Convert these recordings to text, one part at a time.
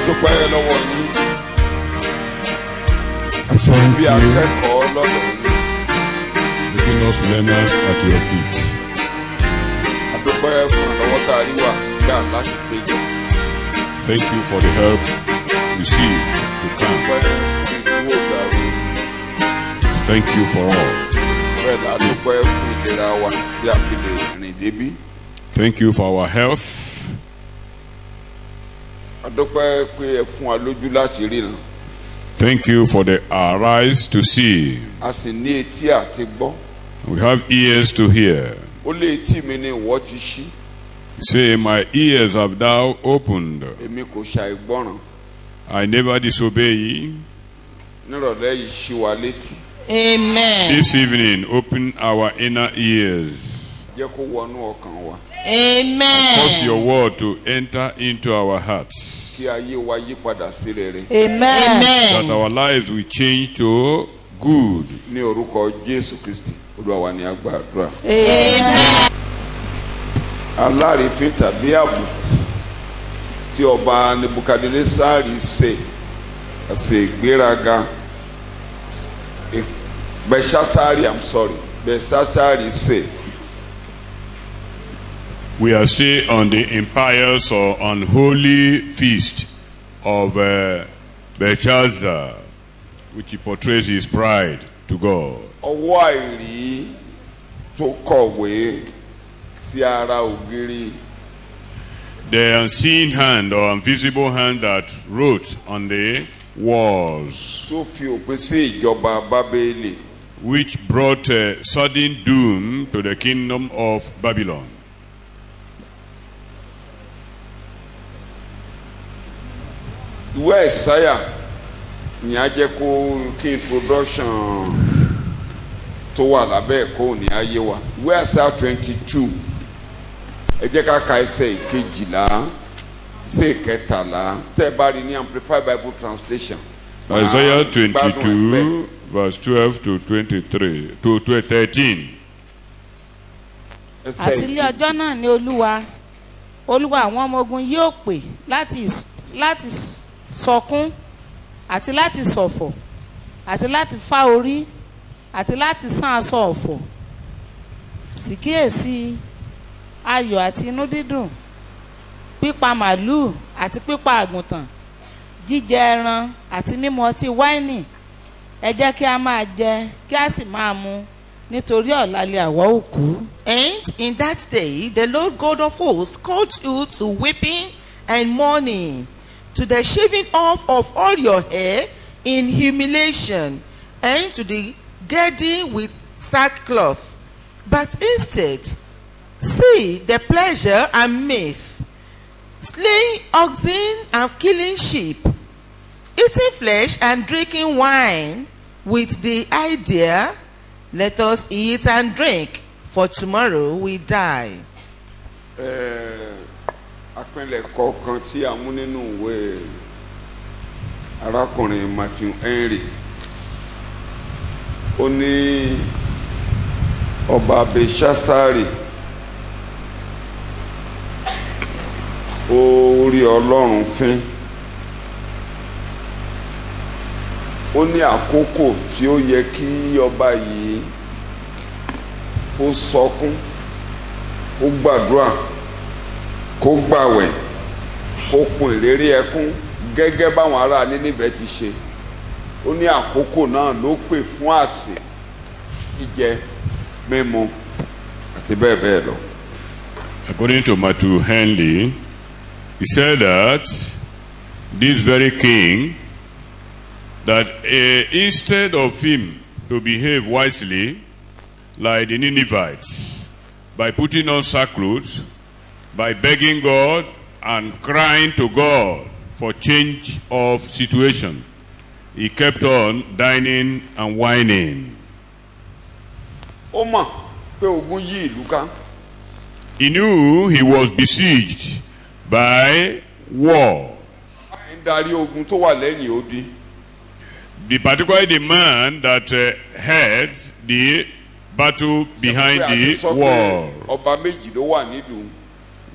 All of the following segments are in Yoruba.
Adúpẹ́ lọ́wọ́ yín. Thank Bí you, akẹ́kọ̀ọ́ lọ́dọ̀ yín. making us learners at your feet. Adúpẹ́ fún ìrànlọ́wọ́ tá a rí wà gbà láti péjọ. Thank you for the help received to come. Adúpẹ́ fún ìdúró ìdàrú. Thank you for all. Bẹ́ẹ̀ la adúpẹ́ fún ìlera wa tí a fi lè rìn débí. Thank you for our health. Adúpẹ́ pé ẹ fún wa lójú láti ríran. Thank you for the eyes to see. A sì ní etí àti gbọ́. We have ears to hear. Ó lé etí mi ní ìwọ ti ṣí. Say, my ears have thou opened. Èmi kò ṣàìgbọ́ràn. I never disobey. Nírọ̀lẹ́ yìí ṣí wa létí. Amen. This evening, open our inner ears. Jẹ́ kó wọnú ọkàn wa. Amen. Cause your word to enter into our hearts. Kí ayé wa yí padà sí rere. Amen. That our lives will change to good. Ní orúkọ Jésù Kristi, Olúwa wa ni a gbàdúrà. Amen. Alárìífín tàbí àbùkù tí ọba Nebukadnesari ṣe àṣẹ ìgbéraga. Belshazzar ṣe. We are still on the impious or unholy feast of Belshazzar, which he portrays his pride to God. Ọwọ́ àìrí tó kọ̀wé sí ara ògiri. The unseen hand or invisible hand that wrote on the walls, Tó fi òpin sí ìjọba Bábélì. which brought sudden doom to the kingdom of Babylon. Ìwé Àìsáyà ní a jẹ́ kí introduction tó wà lábẹ́ ẹ̀kọ́ ní ayé wa. Ìwé Àìsáyà 22 ẹ jẹ́ ká ka ẹsẹ̀ ìkejìlá sí ìkẹtàlá tẹ́ ẹ bá rí ní Amplified Bible Translation. Isaiah Gbádùn ẹ̀ 22 verse 12 to 23 to 13. bẹ́ẹ̀. Àti ilé ọjọ́ náà ni Olúwa àwọn ọmọ ogun yóò pè láti sọkún àti láti ṣọ̀fọ̀ àti láti fá orí àti láti sán aṣọ ọ̀fọ̀. Sì kíyèsí ayọ̀ àti inú dídùn, pípa màlúù àti pípa àgùntàn, jíjẹ ẹran àti mímu ọtí wáìnì. Ẹ jẹ́ kí a máa jẹ kí a sì máa mu, nítorí ọ̀la lè àwa ó kú. And in that day the Lord God of hosts called you to weeping and mourning, to the shaving off of all your hair in humiliation, and to the girding with sackcloth. But instead, see the pleasure and mirth, slaying oxen and killing sheep, eating flesh and drinking wine, with the idea, let us eat and drink, for tomorrow we die. Àpẹẹlẹ̀kọ kan tí a mú nínú ìwé arákùnrin Matthew Henry. Ó ní ọba Belshazzari ó rí Ọlọ́run fín. Ó ní àkókò tí ó yẹ kí ọba yìí ó sọkún, ó gbàdúrà, kó gbàwẹ̀, kó kun ìlérí ẹkún gẹ́gẹ́ báwọn ará Nínífẹ̀ ti ṣe. Ó ní àkókò náà ló pè fún àsè, jíjẹ, mímu àti bẹ́ẹ̀ bẹ́ẹ̀ lọ. According to Matthew Henley, he said that this very king, that instead of him to behave wisely like the Ninevites, by putting on sackcloth, by begging God and crying to God for change of situation, he kept on dining and whining. Ó mọ̀ pé ogun yí ìlú ká. He knew he was besieged by war. Ń darí ogun tó wà lẹ́yìn odi. Particularly the man that heads the battle behind the wall. Ọba méjì ló wà nílùú.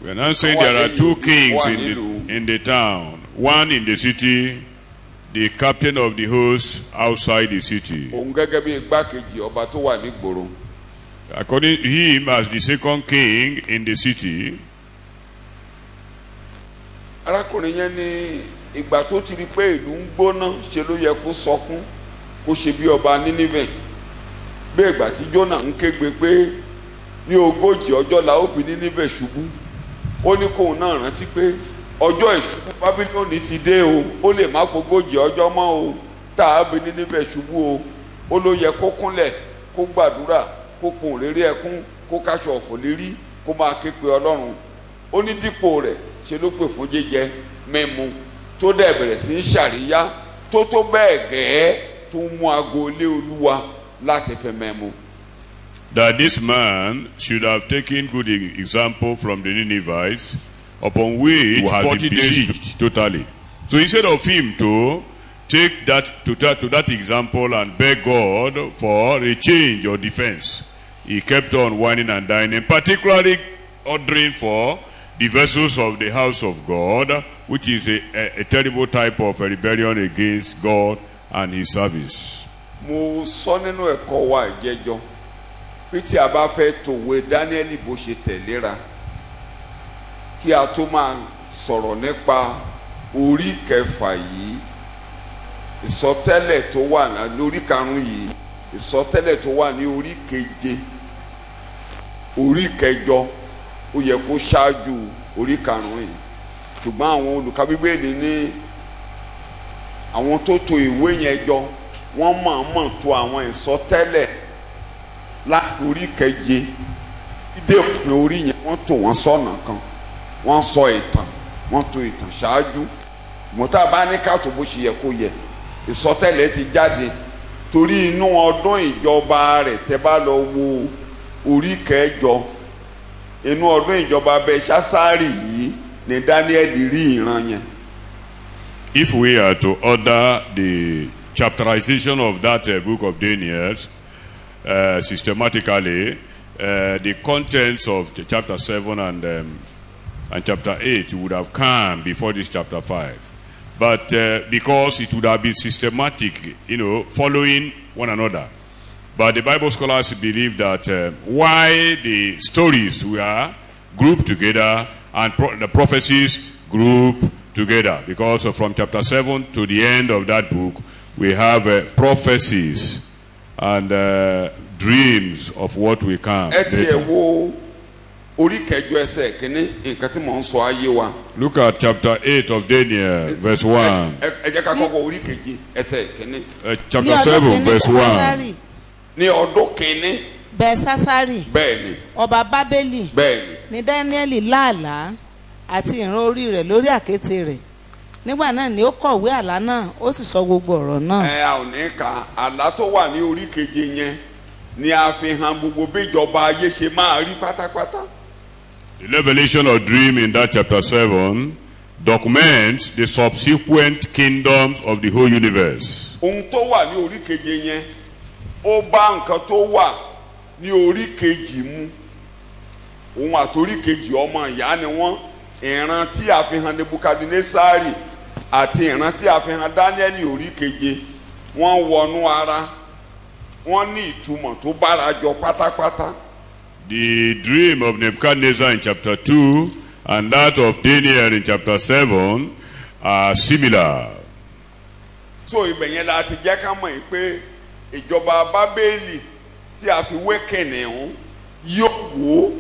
We are now saying there are two kings in the town. one in the city, the captain of the host outside the city. òun gẹ́gẹ́ bí igbákejì ọba tó wà nígboro. According to him as the second king in the city. arákùnrin yẹn ní ìgbà tó ti rí pé ìlú ń gbóná ṣe ló yẹ kó sọkún kó ṣe bí ọba Nínífẹ̀. bí ìgbà tí Jónà ń kégbe pé ní 40 ọjọ́ la ó bí Nínífẹ̀ ṣubú. ó ní kóun náà rántí pé ọjọ́ ìṣubú Bábílónì ti dé o, ó lè má 40 ọjọ́ mọ́ o tá a bí Nínífẹ̀ ṣubú o. ó ló yẹ kó kúnlẹ̀ kó gbàdúrà kó pohùn réré ẹkún kó káṣọ ọ̀fọ̀ lérí kó máa ké pe Ọlọ́run. ó ní dípò rẹ̀ ṣe ló pè fún jíjẹ mímu tó dẹ̀ bẹ̀rẹ̀ sí í ṣàríyá tó bẹ́ẹ̀ gẹ́ẹ́ tó mú aago ilé Olúwa láti fẹ́ mẹ́mu. That this man should have taken good example from the Ninevites, upon which 40 days totally. So instead of him to take that to that example and beg God for a change or defense, he kept on whining and dining, particularly ordering for the vessels of the house of God, which is a terrible type of a rebellion against God and his service. Mo sọ nínú ẹ̀kọ́ wa ìjẹjọ́ pé tí a bá fẹ́ tòwe Dáníẹ́lì bó ṣe tẹ̀léra kí a tó máa sọ̀rọ̀ nípa orí kẹfà yìí, ìsọtẹ́lẹ̀ tó wà lórí karùn-ún yìí, ìsọtẹ́lẹ̀ tó wà ní orí keje, orí kẹjọ, ó yẹ kó ṣáájú orí karùn-ún yìí. Ṣùgbọ́n àwọn olùkà Bíbélì ní àwọn tó tò ìwé yẹn jọ wọ́n mọ̀ọ́mọ̀ tò àwọn ìsọtẹ́lẹ̀ láti orí keje dídé òpin orí yẹn wọ́n tò wọ́n sọ́nà kan, wọ́n sọ ìtàn, wọ́n tò ìtàn ṣáájú. Mọ̀tá bá ní káàtó bó ṣe yẹ kó yẹ, ìsọtẹ́lẹ̀ ti jáde torí inú ọdún ìjọba rẹ̀ tẹ́ bá lọ wo orí kẹjọ, inú ọdún ìjọba Belshazzari yìí ni Dáníẹ́lì rí ìran yẹn. If we are to order the chapterization of that book of Daniel systematically, the contents of the chapter 7 and chapter 8 would have come before this chapter 5. But because it would have been systematic, following one another. But the Bible scholars believe that why the stories were grouped together and the prophecies grouped together, because from chapter 7 to the end of that book, we have prophecies and dreams of what will come later. Look at chapter 8 of Daniel, verse 1. Chapter 7, verse 1. Ní ọdún kìíní Belshazzari ọba Bábélì ní Dáníẹ́lì láàlá àti ìran orí rẹ̀ lórí àkéte rẹ̀. Nígbà náà ni ó kọ̀wé àlá náà, ó sì sọ gbogbo ọ̀rọ̀ náà. A ò ní ka àlá tó wà ní orí keje yẹn ni a fi hàn gbogbo bí ìjọba ayé ṣe máa rí pátápátá. The revelation or dream in that chapter 7 documents the subsequent kingdoms of the whole universe. Ohun tó wà ní orí keje yẹn ó bá nǹkan tó wà ní orí kejì mu. Òun àtorí kejì ọmọ ìyá ni wọ́n. Ìran tí a fi hàn Nebukadnesari àti ìran tí a fi hàn Dáníẹ́lì orí keje wọ́n wọnú ara, wọ́n ní ìtumọ̀ tó bára jọ pátápátá. The dream of Nebuchadnezzar in chapter 2 and that of Daniel in chapter 7 are similar. So ibẹ̀ yẹn la ti jẹ́ ká mọ̀ pé ìjọba Bábélì tí a fi wé kìnìún yóò wó,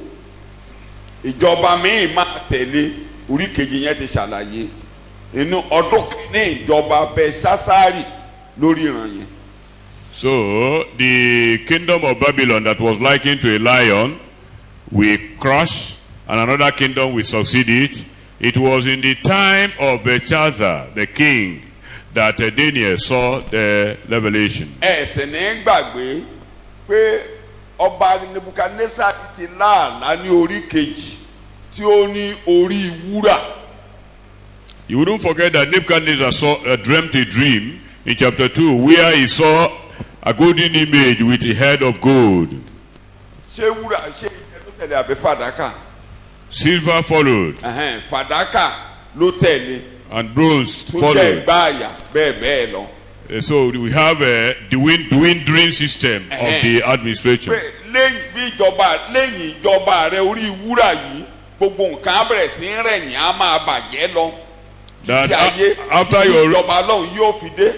ìjọba míì máa tẹ̀lé. Orí kejì yẹn ti ṣàlàyé inú ọdún kìíní ìjọba Belshazzari lórí ìran yẹn. So the kingdom of Babylon that was likened to a lion will crush, and another kingdom will succeed it. It was in the time of Belshazzar, the king, that Daniel saw the revelation. Ẹ̀sìn ní gbàgbé pé ọba Nebukadnesari ti láàlá ní orí kejì tí ó ní orí wúrà. You wouldn't forget that Nebuchadnezzar dreamt a dream in chapter 2 where he saw a golden image with a head of gold. Ṣé wúrà ṣé ìjẹ́ ló tẹ̀lé àbí fàdákà? Silver followed. Fàdákà ló tẹ̀lé. and bronze tó jẹ́ followed. ìgbà àyà bẹ́ẹ̀ bẹ́ẹ̀ lọ. So we have the dwindling system of the administration. pé lẹ́yìn bí lẹ́yìn ìjọba rẹ orí wúrà yìí gbogbo nǹkan á bẹ̀rẹ̀ sí rẹ̀yìn á máa bàjẹ́ lọ. That Tí ayé after tí your ìjọba lọ́hùn yóò fi dé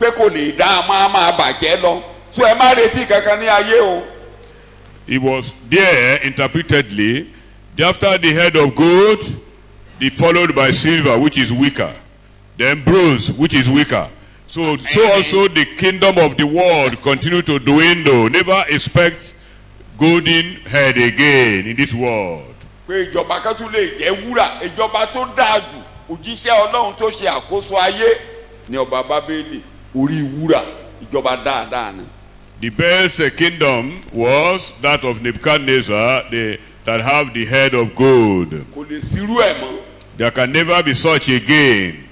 pé kò lè dá a máa bàjẹ́ lọ. So ẹ má retí kankan ní ayé o. it was there interpretedly, after the head of gold, followed by silver, which is weaker, then bronze, which is weaker. So also the kingdom of the world continue to dwindle. Never expect golden head again in this world. pé ìjọba kan tún lè jẹ́ wúrà ìjọba tó dáa jù òjíṣẹ́ Ọlọ́run tó ṣe àkóso ayé ní ọba Bábélì orí wúrà ìjọba dáadáa ni. The best kingdom was that of Nebuchadnezzar, that have the head of gold. kò lè sírú ẹ̀ mọ́. There can never be such again.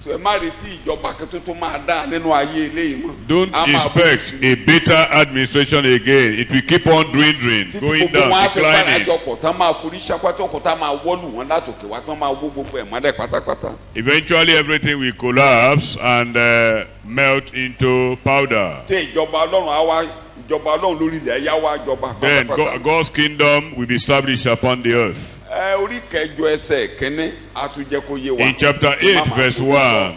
so ẹ má retí ìjọba kan tó máa dáa nínú ayé eléyìí mọ́. Don't expect a better administration again. It will keep on dwindling, going down, declining. títí gbogbo wọn á fi padà jọpọ̀ tán máa forí ṣapátọ́kọ̀ tán máa wọ́lù wọn látòkè wá tán máa wó gbogbo ẹ̀ mọ́lẹ̀ pátápátá. Eventually everything will collapse and melt into powder. tí ìjọba Ọlọ́run á wá ìjọba Ọlọ́run lórí ilẹ̀ ẹ̀yà wá jọba Then pátápátá. God's kingdom will be established upon the earth. orí kẹjọ ẹsẹ̀ kínní á tún jẹ́ kó yé wa. In chapter 8 verse 1.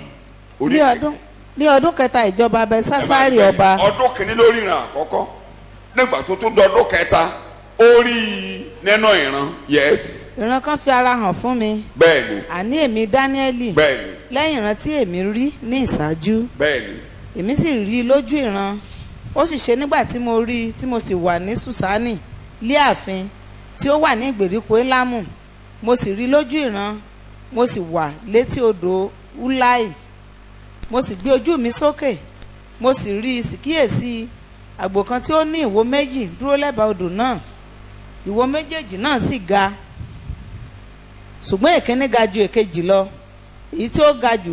ní ọdún kẹta ìjọba Belsásárì ọba. ọdún kìíní lórí ìran àkọ́kọ́ nígbà tó tún dọdún kẹta ó rí nínú ìran. yes. ìran kan fi ara hàn fún mi. bẹ́ẹ̀ni. àní èmi Dáníẹ́lì. bẹ́ẹ̀ni. lẹ́yìn ìran tí èmi rí ní ìṣáájú. bẹ́ẹ̀ni. èmi sì rí i lójú ìran. ó sì ṣe nígbà tí mo rí i tí mo sì wà ní Sùsánì lé ààfin tí ó wà ní ìgbèríko Élámù. mo sì rí i lójú ìran. mo sì wà létí odò Úláì. mo sì gbé ojú mi sókè. mo sì rí i sì kíyèsí àgbò kan tí ó ní ìwo méjì dúró lẹ́bàá odò náà. ìwo méjèèjì náà sì ga. ṣùgbọ́n èkíní ga ju èkejì lọ. èyí tí ó ga jù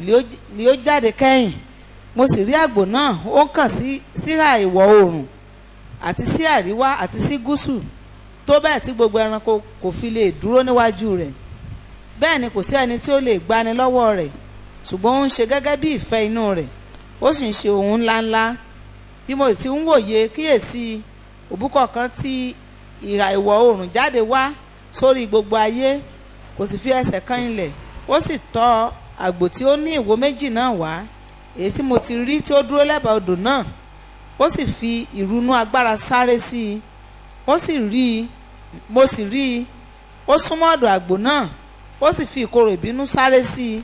ni ó jáde kẹ́yìn. mo sì rí àgbò náà ó ń kàn síhà ìwọ̀ oòrùn àti sí àríwá àti sí gúúsù tó bẹ́ẹ̀ tí gbogbo ẹranko kò fi lè dúró níwájú rẹ̀. bẹ́ẹ̀ ni kò sí ẹni tí ó lè gbani lọ́wọ́ rẹ̀ ṣùgbọ́n ó ń ṣe gẹ́gẹ́ bí ìfẹ́ inú rẹ̀ ó sì ń ṣe ohun ńláńlá. bí mo sì ń wòye kíyèsí òbúkọ kan tí ìhà ìwọ̀ oòrùn jáde wá sórí gbogbo ayé kò sì fi ẹsẹ̀ kan ilẹ̀ ó sì tọ́ àgbò tí ó ní ìwo méjì náà wá èyí tí mo ti rí tí ó dúró lẹ́bàá odò náà ó sì fi ìrunú agbára sáré sí i mo sì rí i ó súnmọ́ ọ̀dọ̀ àgbò náà ó sì fi ìkorò ìbínú sáré sí i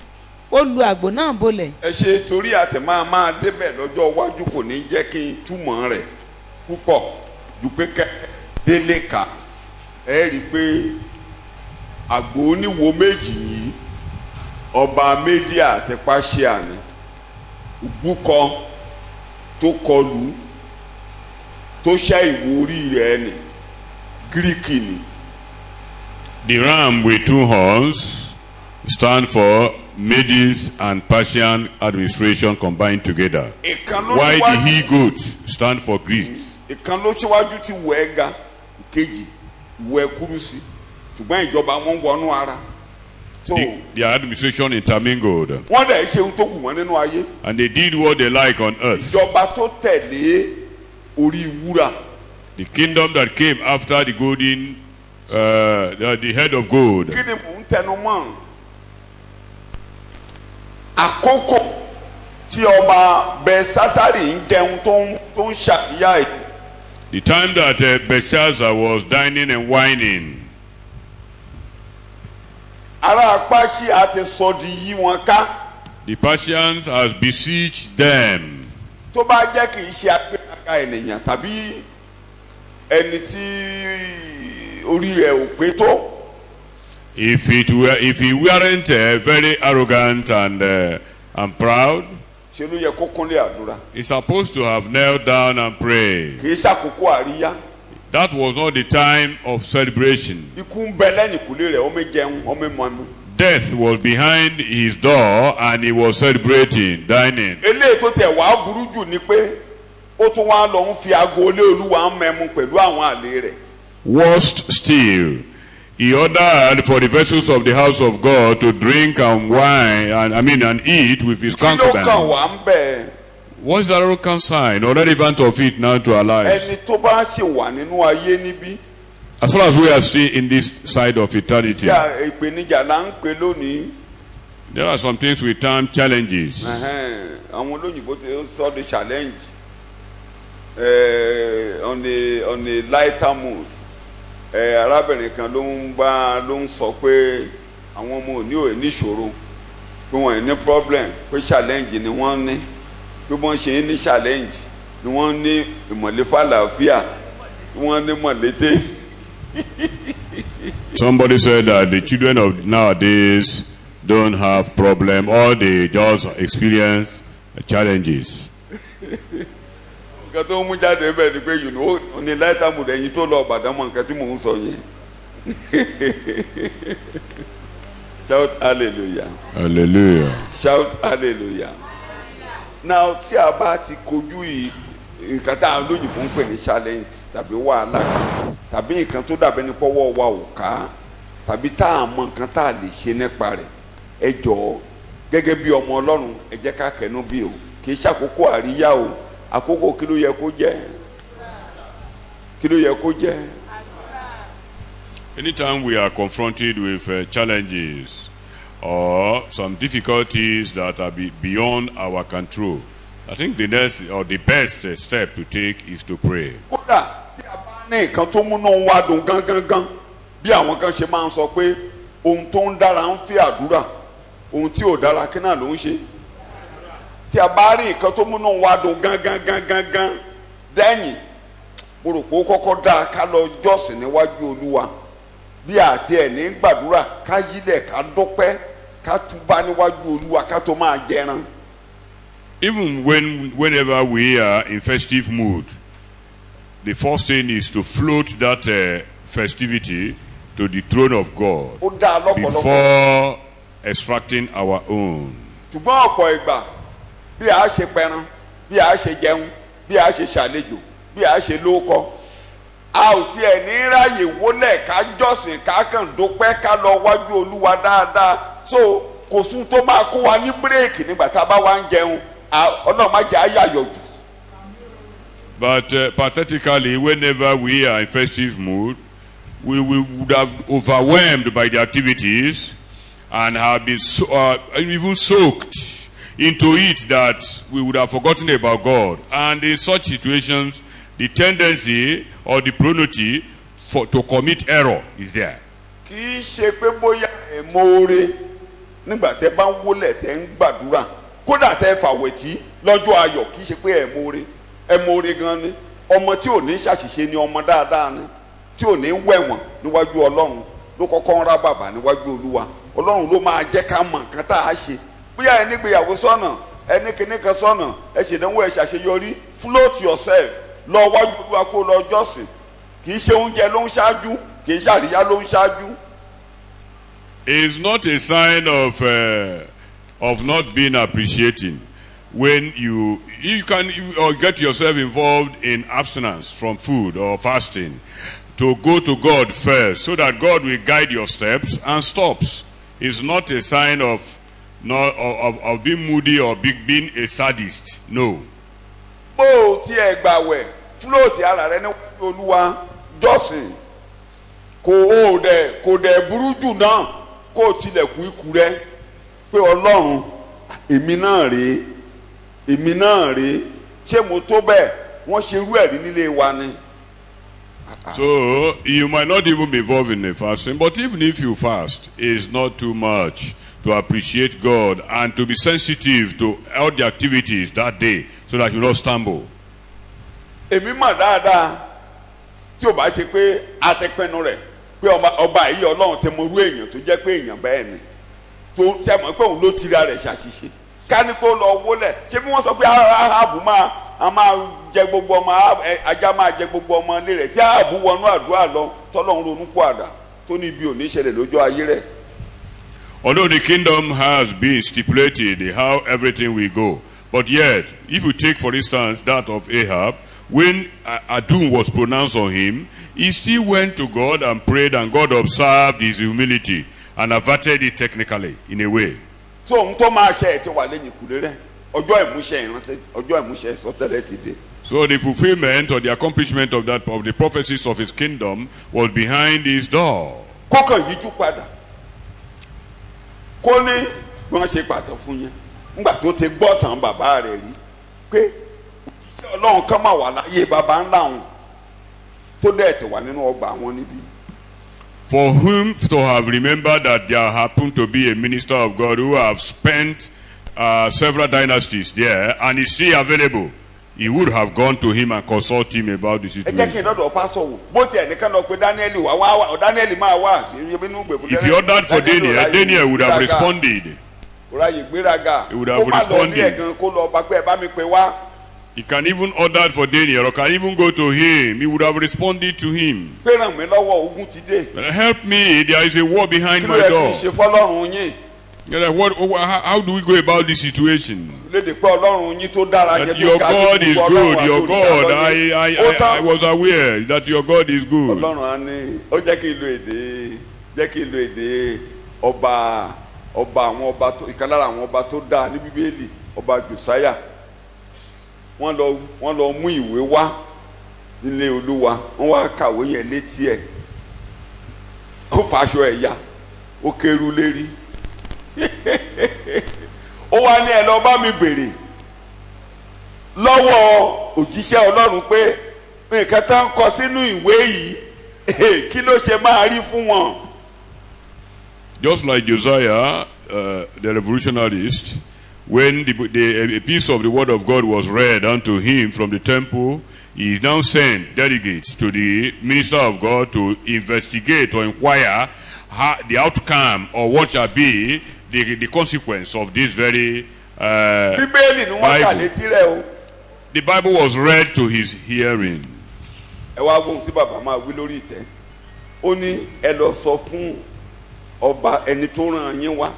ó lu àgbò náà bolẹ̀. ẹ ṣe torí àtẹ̀máa máa débẹ̀ lọ́jọ́ iwájú kò ní jẹ́ kí n túmọ̀ rẹ̀ púpọ̀ ju pé kẹ́ délé kà ẹ rí i pé àgbò oníwo méjì yìí ọba Médíà àti Páṣíà ni òbúkọ tó kọlù tó ṣá ìwo orí rẹ̀ ni Gíríkì ni. The ram with two horns stand for Medes and Persian administration combined together. While the he-goat stand for Greece. ìkan ló ṣíwájú tí wọ ẹ ga ìkejì wọ ẹ kúrú sí ṣùgbọ́n ìjọba wọn wọnú ara. The administration intermingled. wọ́n dẹ̀ ṣe ohun tó wù wọ́n nínú ayé. And they did what they like on earth. ìjọba tó tẹ̀lé orí wúrà. The kingdom that came after the golden, the head of gold. kí ni mò ń tẹnu mọ́ àkókò tí ọba Belsásárì ń jẹun tó ń ṣàríyá ẹ̀. The time that Belshazzar was dining and wining. ará Páṣíà ti sọ di yí wọn ká. The Persians has besieged them. tó bá jẹ́ kì í ṣe agbẹ́ka ènìyàn tàbí ẹni tí orí ẹ̀ ò pé tó. If he weren't very arrogant and proud, ṣe ló yẹ kó kúnlẹ̀ àdúrà. he's supposed to have knelt down and prayed. kì í ṣàkókò àríyá. That was not the time of celebration. ikú ń bẹ lẹ́yìn kùlé rẹ̀ ọmọ jẹun ọmọ mọ́nu. Death was behind his door and he was celebrating, dining. eléyìí tó tẹ̀ wá burú jù ni pé ó tún wá lọ ń fi agboolé Olúwa ń mẹ́mu pẹ̀lú àwọn àlè rẹ̀. Worst still, he ordered for the vessels of the house of God to drink and wine, and eat with his kí ló kàn concubine. wá ń bẹ̀? What's the reconcile or relevant of it now to our lives? ẹni tó bá ṣe wà nínú ayé níbí As far as we are seeing in this side of eternity, tí ìpèníjà là ń pè lónìí. there are some things we term challenges. Àwọn olóyìnbó ti sọ the challenge on a lighter mood. Arábìnrin kan ló ń sọ pé àwọn ọmọ òní ò ní ìṣòro pé wọ́n ní problem pé challenge ni wọ́n ní pé wọ́n ṣe ní challenge ni wọ́n ní ìmọ̀lẹ́fà àlàáfíà tí wọ́n ní mọ̀lété. Somebody said that the children of nowadays don't have problem, or they just experience challenges. Nǹkan tó ń mú jáde bẹ́ẹ̀ ni pé ní lighter mood ẹ̀yin tó lọ Ìbàdàn mọ̀ nǹkan tí mò ń sọ yẹn. Shout hallelujah. Hallelujah. Shout hallelujah. Now tí a bá ti kojú yìí nǹkan tá a lóyìnbó ń pè ní challenge tàbí wàhálà tàbí nǹkan tó dàbí ní pọ́wọ́ wa ò ká tàbí tá a mọ nǹkan tá a lè ṣe nípa rẹ̀ ẹ jọ̀ọ́ gẹ́gẹ́ bí ọmọ Ọlọ́run ẹ jẹ́ ká kẹnu bí o kì í ṣàkókò àríyá o àkókò kí ló yẹ kó jẹ́ kí ló yẹ kó jẹ́. Anytime we are confronted with challenges or some difficulties that are beyond our control, I think the next or the best step to take is to pray. Kódà tí a bá ní nǹkan tó múnú wa dùn gangan bí àwọn kan ṣe máa ń sọ pé ohun tó ń dára ń fi àdúrà ohun tí ò dára kí náà ló ń ṣe. Tí a bá rí nǹkan tó múnú wa dùn gangan dẹ́yìn mo rò pé ó kọ́kọ́ dáa ká lọ jọ́sìn níwájú Olúwa bí àti ẹ̀ ní gbàdúrà ká yílẹ̀ ká dúpẹ́ ká túbá níwájú Olúwa ká tó máa jẹran. Even whenever we are in festive mood, the first thing is to float that festivity to the throne of God Ó dáa lọ́pọ̀lọpọ̀. before extracting our own. Ṣùgbọ́n ọ̀pọ̀ ìgbà bí a ṣe pẹran bí a ṣe jẹun bí a ṣe ṣàlejò bí a ṣe lóókọ a ò tiẹ̀ ní ráyè wólẹ̀ ká jọ́sìn ká kàn dúpẹ́ ká lọ wájú Olúwa dáadáa so kò sún tó máa kó wa ní bírèkì nígbà tá a bá wá ń jẹun Ọlọ́run má jẹ́ àyàyọ̀ jù. But pathetically, whenever we are in festive mood, we would have overwhelmed by the activities and have been even soaked into it that we would have forgotten about God. And in such situations, the tendency or the probability to commit error is there. Kì í ṣe pé bóyá ẹ̀ mọ́ọ́rẹ́ nígbà tẹ́ bá ń wólẹ̀ tẹ́ ń gbàdúrà kódà tẹ́ fàwẹ̀tí lọ́jọ́ ayọ̀ kì í ṣe pé ẹ̀ mọ́ọ́rẹ́ gan ni ọmọ tí ò ní ṣàṣìṣe ni ọmọ dáadáa ni tí ò ní wẹ̀wọ̀n níwájú Ọlọ́run ló kọ́kọ́ ń rá bàbà níwájú Olúwa Ọlọ́run ló máa jẹ́ ká mọ̀ nǹkan tá a ṣe bóyá ẹ nígbéyàwó sọ́nà ẹ ní kinní kan sọ́nà ẹ ṣèdánwò ẹ ṣàṣeyọrí float yourself lọ wájú Olúwa kó lọ jọ́sìn kì í ṣe oúnjẹ ló ń ṣáájú kì í ṣàríyá ló ń ṣáájú. It's not a sign of not being appreciating when you can get yourself involved in abstinence from food or fasting to go to God first so that God will guide your steps and stops. It's not a sign of being moody or being a sadist. No. bó o tiẹ̀ gbàwẹ̀ float ara rẹ níwájú Olúwa jọ́sìn kò dẹ̀ burú jù náà kó o tilẹ̀kùn ikú rẹ pé Ọlọ́run èmi náà rèé ṣé mo tó bẹ́ẹ̀ wọ́n ṣe irú ẹ̀rí nílé wa ni. So you might not even be involved in the fasting, but even if you fast, it's not too much to appreciate God and to be sensitive to all the activities that day so that you don't stumble. Èmi mọ̀ dáadáa tí o bá ṣe pé a ti pinnu rẹ̀ pé ọba yìí Ọlọ́run ti mọ irú èèyàn tó jẹ́ pé èèyàn bẹ́ẹ̀ ni tó tẹ́ mọ̀ pé òun ló tira rẹ̀ ṣàṣìṣe ká ní kó lọ wólẹ̀ ṣé bí wọ́n sọ pé Áhábù máa jẹ gbogbo ọmọ ajá máa jẹ gbogbo ọmọ ilé rẹ̀ tí Áhábù wọnú àdúrà lọ tọ́lọ́run ronú kó àdá tó ní ibi ò ní ṣẹlẹ̀ lójú ayé rẹ̀. Although the kingdom has been stipulated how everything will go, but yet, if you take for instance that of Ahab, when a doom was pronounced on him, he still went to God and prayed, and God observed his humility and averted it technically in a way. so ohun tó máa ṣe ẹ̀ ti wà lẹ́yìn ìkùlé rẹ̀ ọjọ́ ìmúṣẹ ìrántí ọjọ́ ìmúṣẹ ìsọtẹ́lẹ̀ ti dé. So the fulfillment or the accomplishment of that of the prophecies of his kingdom was behind his door. kókàn yíjú padà kó ní bí wọ́n ṣe pàtó fún yẹn nígbà tó ti gbọ́ tàn bàbá rẹ̀ rí pé òṣìṣẹ́ ọlọ́run kan máa wà láyé bàbá ńlá òun tó dẹ̀ ti wà nínú ọgbà àwọn níbí. For whom to have remembered that there happened to be a minister of God who have spent several dynasties there and is still available, he would have gone to him and consult him about the ẹ jẹ́ kí n situation. dọ́dọ̀ pásọ̀ wò bó tiẹ̀ nìkan lọ pé Daniel wá Daniel máa wá inú gbèkú. If you ordered for Daniel, Daniel would have responded. Ráyè gbéraga He would have kó má lọ ní responded. ẹ̀gàn kó lọ bá pé ẹ bá mi pè wá. He can even order for Daniel or can even go to him. He would have responded to him. pé ràn mí lọ́wọ́ ogun ti dé. Help me, there is a war behind kí ló my yẹ kí n door. ṣe fọlọ́run yín. How do we go about this situation? lédè pé ọlọ́run yín tó dára That jẹ́ your tó ká God is gbogbo good, ọlọ́run your àti God, òrìṣà lọ́yẹ. Ó I tán. was aware that your God is good. ọlọ́run á ní ó jẹ́ kí n lo èdè ọba àwọn ọba tó ìkan lára àwọn ọba tó dáa ní bíbélì ọba Jòsáyà wọ́n lọ mú ìwé wá nílé olúwa wọ́n wá kàwé yẹn létí ẹ̀ ó fàṣọ ẹ̀ ya ó kéru lérí ó wá ní ẹ lọ bá mi béèrè lọ́wọ́ òjíṣẹ́ ọlọ́run pé nǹkan tá ń kọ sínú ìwé yìí kí ló ṣe máa rí fún wọn. Just like Josiah, the revolutionarist, when a piece of the word of God was read unto him from the temple, he now sent delegates to the minister of God to investigate or inquire the outcome or what shall be the consequence of this very bíbélì ni wọ́n kà létí rẹ̀ o. The Bible was read to his hearing. ẹ wá gbóhùn tí bàbá máa wí lórí ìtẹ́ ó ní ẹ lọ sọ fún ọba ẹni tó rán yín wá.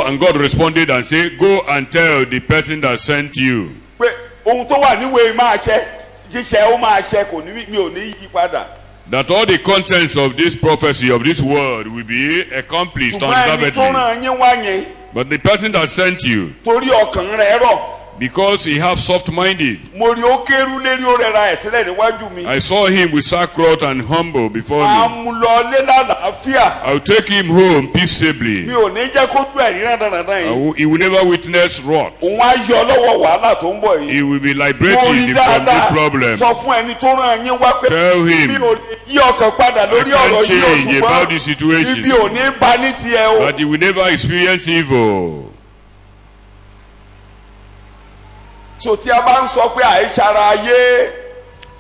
And God responded and said, go and tell the person that sent you. pé ohun tó wà níwèé máa ṣẹ jíṣẹ́ ó máa ṣẹ kò ní mi ò ní yí padà. That all the contents of this prophecy, of this word, will be accomplished ṣùgbọ́n ẹni tó unreservedly. rán yín wá yẹn But the person that sent you, torí ọkàn rẹ̀ rọ̀ because he have soft-minded, mo rí ó kéru lérí ó rẹra ẹ̀ sílẹ̀ níwájú mi. I saw him with sackcloth and humble before máa me. mú lọ lé lálàáfíà. I will take him home peaceably. mi ò ní jẹ́ kójú ẹ̀rí rẹ̀ dandan yìí. He will never witness wrath. òun á yọ lọ́wọ́ wàhálà tó ń bọ̀ yìí. He will be mo liberated rí from this problem. sọ fún ẹni tó rán yín wá pé Tell him. mi ò lè yí ọkàn padà lórí I can't ọ̀rọ̀ yìí change about the o situation. ṣùgbọ́n ibi ò ní bá ní tiẹ̀ o. That he will never experience evil. so tí a bá ń sọ pé àìsàrà ayé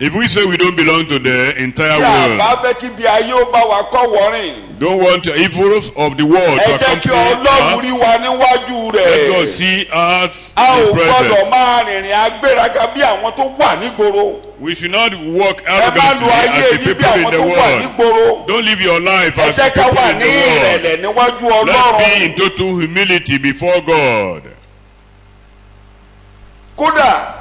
If we say we don't belong to the entire tí a world, bá fẹ́ kí bí ayé ó bá wa kọ́ wọ́rìn don't want evils of the world to ẹ jẹ́ kí accompany ọlọ́run rí us, wa níwájú let God rẹ̀. see us a ò in gbọ́dọ̀ presence. máa rìnrìn agbéraga bí àwọn tó wà nígboro. We should not walk ẹ má lu arrogantly ayé as the yín bí people in àwọn the tó wà world. nígboro. Don't live your life ẹ as jẹ́ the ká people wà in ní the world. ìrẹ̀lẹ̀ níwájú Let's be ọlọ́run. in total humility before God. kódà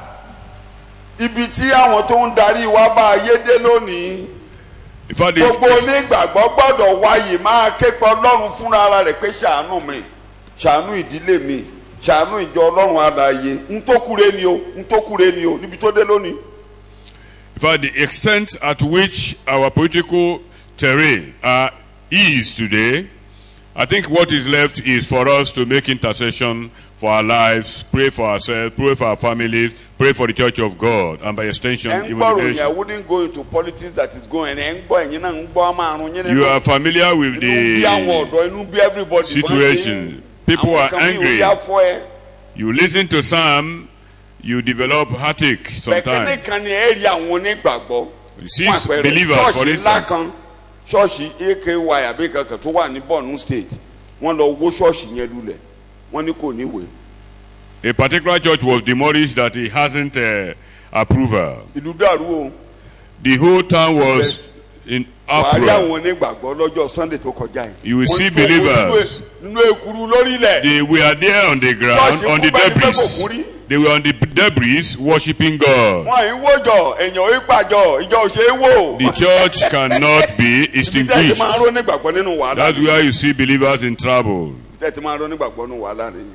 ibi tí àwọn tó ń darí wa bá ayé dé lónìí In fact, gbogbo onígbàgbọ́ gbọ́dọ̀ wáyé máa képe ọlọ́run fúnra ara rẹ̀ pé ṣàánú mi ṣàánú ìdílé mi ṣàánú ìjọ ọlọ́run alààyè ntókùrẹ́ ni o ntókùrẹ́ ni o níbi tó dé lónìí. in fact, the extent at which our political terrain is today, I think what is left is for us to make intercession for our lives, pray for ourselves, pray for our families, pray for the Church of God, and by extension, ẹ ń even gbọ́ the ròyìn I nation. wouldn't go into politics that is going ẹ ń gbọ́ ẹ̀yin náà ń gbọ́ márùn yín You are familiar with inú bí àwọn the ọ̀dọ́ inú bí everybody. situation. People are angry. You listen to some, you develop heartache bẹ̀kẹ́lẹ́ sometimes. kan ni ẹ rí àwọn onígbàgbọ́. You see believers, for ṣọ́ọ̀ṣì ńlá instance. kan ṣọ́ọ̀ṣì AKY àbí kankan tó wà ní Borno state wọ́n lọ wó ṣọ́ọ̀ṣì yẹn lulẹ̀ wọ́n ní kò níwèé. A particular church was demolished that it hasn't approval. ìlú dàrú o. The whole town was in wàá rí uproar. àwọn onígbàgbọ́ lọ́jọ́ Sunday tó kọjá yìí. You will Wọ́n see tó believers. nínú èkuru lórí ilẹ̀. They were there on the ground, ṣọ́ọ̀ṣì on the kú bẹ́ẹ̀ ni pé kò debris. kú rí. They were on the debris worshiping God. Wọ́n yìí wójọ, èèyàn yìí pàjọ, ìjọ ò ṣe é wò. The church cannot be extinguished. Tẹ́tí máa ró nígbàgbọ́ nínú wàhálà. That's where you see believers in trouble. Tẹ́tí máa ró nígbàgbọ́ nínú wàhálà rẹ̀.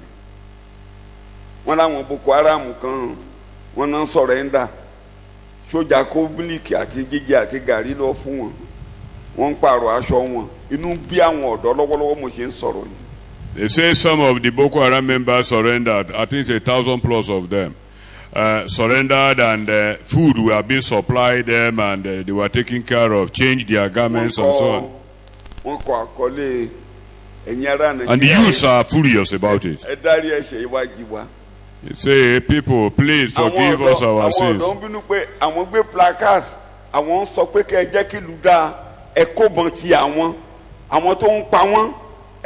Wọ́n láwọn Boko Haram kan, wọ́n náà sọ̀rẹ́ńdà. Sójà kó mílíkì àti jíjẹ àti gàrí lọ fún wọn. Wọ́n ń pààrọ̀ aṣọ wọn. Inú bí àwọn ọ̀dọ́ lọ́wọ́lọ́wọ́ mo ṣe ń sọ̀rọ̀ yìí. They say some of the Boko Haram members surrendered. I think it's 1,000 plus of them. Surrendered, and food were being supplied them, and they were taken care of, changed their garments and so on. And the youths are furious about it. They say, people, please forgive us our sins.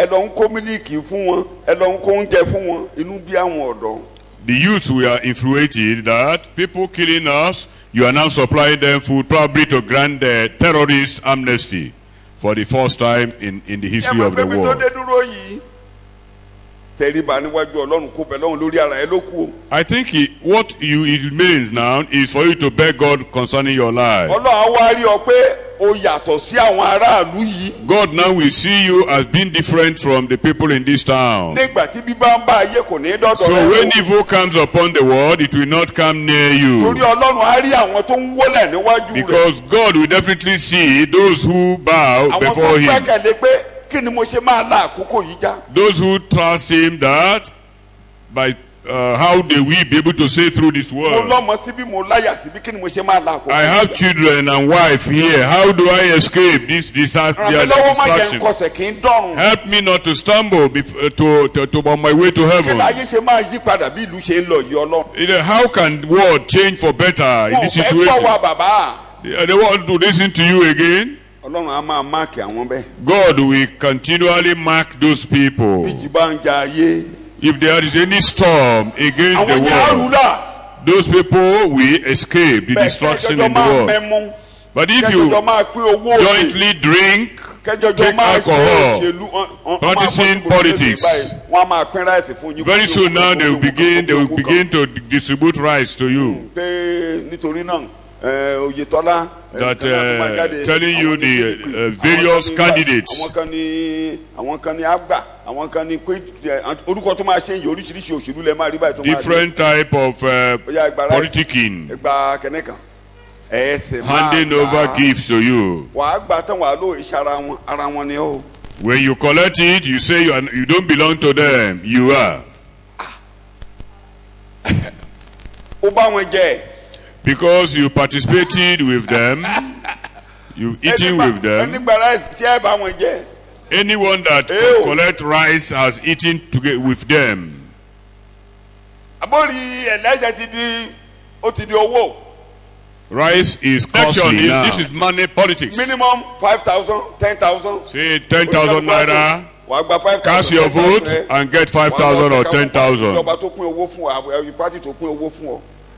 The youths were infuriated that people killing us, you are now supplying them food, probably to grant the terrorist amnesty for the first time in the history of the world. I think what it means now is for you to beg God concerning your life. God now will see you as being different from the people in this town. So when evil comes upon the world, it will not come near you. Because God will definitely see those who bow before Him. Those who trust Him that by how they will be able to say through this world, I have children and wife here. How do I escape this distraction? Help me not to stumble on my way to heaven. How can the world change for better in this situation? They want to listen to you again. God will continually mark those people. If there is any storm against the world, those people will escape the destruction in the world. But if you jointly drink, take alcohol, practicing politics, very soon now they will begin to distribute rice to you. That telling you the various candidates, different type of politicking, handing over gifts to you. When you collect it, you say you don't belong to them. You are. Because you participated with them, you've eaten with them. Anyone that collect rice has eaten together with them. Rice is costly now. This is money politics. Minimum 5,000, 10,000. Say 10,000 naira. Cast your vote and get 5,000 or 10,000.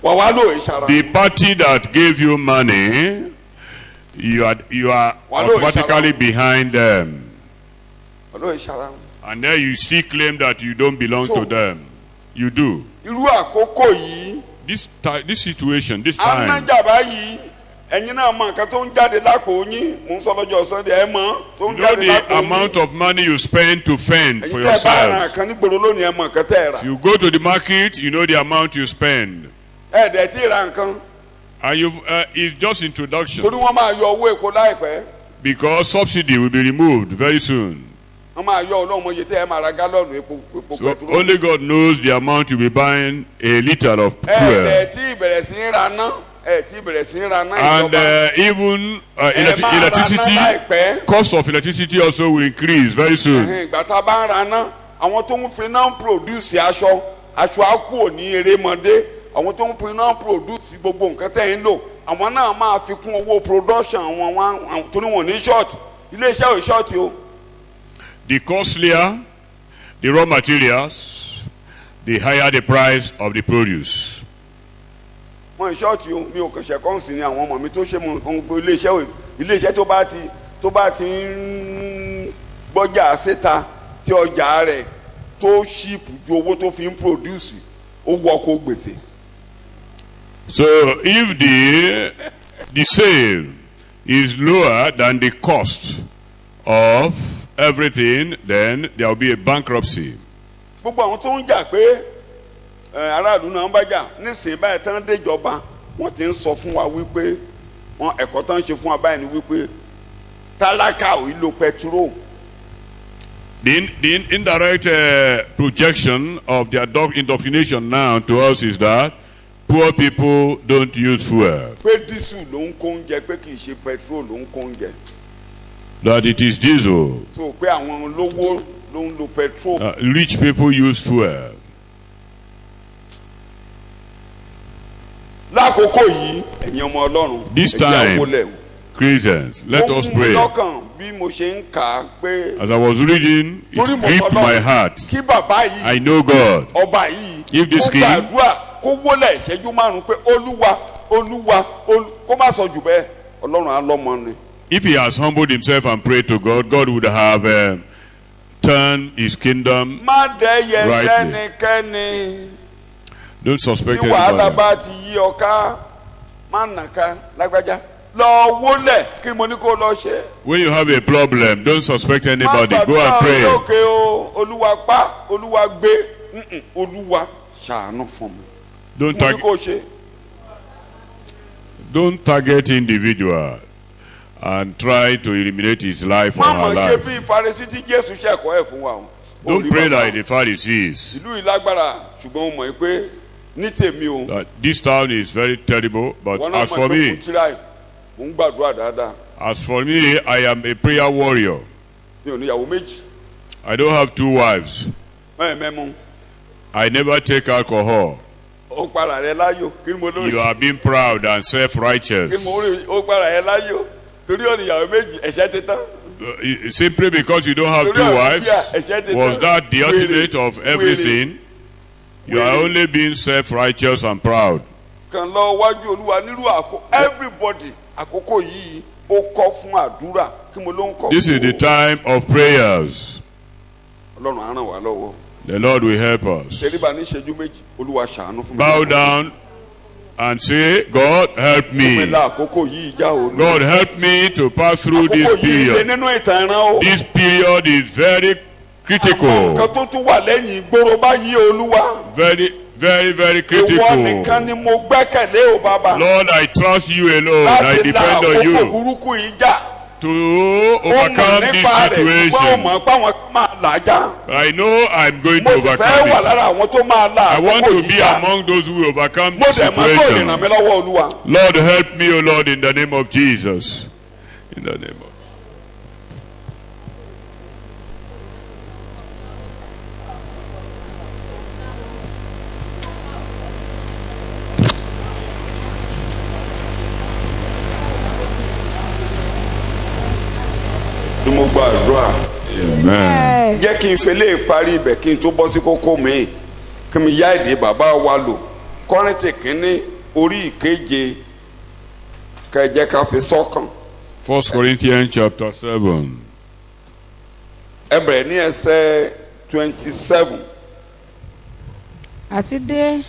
The party that gave you money, you are automatically behind them. And then you still claim that you don't belong to them. You do. This situation, this time. You know the amount of money you spend to fend for yourself. If you go to the market, you know the amount you spend. And it's just introduction. Because subsidy will be removed very soon. So only God knows the amount you'll be buying a liter of fuel. And even electricity, cost of electricity also will increase very soon. Àwọn tó ń pinnu produce gbogbo nǹkan tẹ́ ń lò àwọn náà máa fi kún owó production wọn tó ní wọn ní short ilé-iṣẹ́ ò short o. The costlier the raw materials, the higher the price of the produce. Wọ́n short o mi ò kẹ̀sẹ̀ kọ́ sí ni àwọn ọmọ mi tó ṣe mọ ilé-iṣẹ́ tó bá ti ń gbọ́jà síta tí ọjà rẹ̀ tó ship ju owó tó fi ń produce. ó wọ́ kó gbèsè. So if the sale is lower than the cost of everything, then there will be a bankruptcy. Gbogbo àwọn tó ń jà pé aráàlú náà ń bá jà nísìnyí báyìí tán déjọba wọ́n ti ń sọ fún wa wípé wọ́n ẹ̀kọ́ tán ń ṣe fún wa báyìí ni wípé tálákà ò lo petrol. The indirect projection of the indoctrination now to us is that poor people don't use fuel. Pé dísù ló ń kó oúnjẹ pé kì í ṣe petrol ló ń kó oúnjẹ. That it is diesel. So pé àwọn olówó ló ń lo petrol. Rich people use fuel. Lákòókò yìí ẹ̀yin ọmọ Ọlọ́run. This time, Christians, let us pray. As I was reading, it gripped my heart. I know God. If this king if he has humbled himself and prayed to God, God would have turned his kingdom rightly. Don't suspect anybody. When you have a problem, don't suspect anybody. Go and pray. Don't target individual and try to eliminate his life or her life. Don't pray like the Pharisees. This town is very terrible, but as for me, I am a prayer warrior. I don't have 2 wives. I never take alcohol. You are being proud and self-righteous. Simply because you don't have 2 wives, was that the ultimate of everything? You are only being self-righteous and proud. Everybody. This is the time of prayers. The Lord will help us. Bow down and say, God help me. God help me to pass through this period. This period is very critical. Very, very critical. Lord, I trust you alone. I depend on you to overcome this situation. I know I'm going to overcome it. I want to be among those who overcome this situation. Lord, help me, O Lord, in the name of Jesus. In the name of Amen. Jẹ́ kí n fele parí ibẹ̀ kí n tó bọ́ sí kókó mi kí mi yá èdè bàbá wa lò Kọ́ríńtì kínní orí ìkeje kẹjẹ ká fi sọ́kàn. 1 Corinthians chapter 7. Ẹ bẹ̀rẹ̀ ní ẹsẹ̀ 27. Àti dé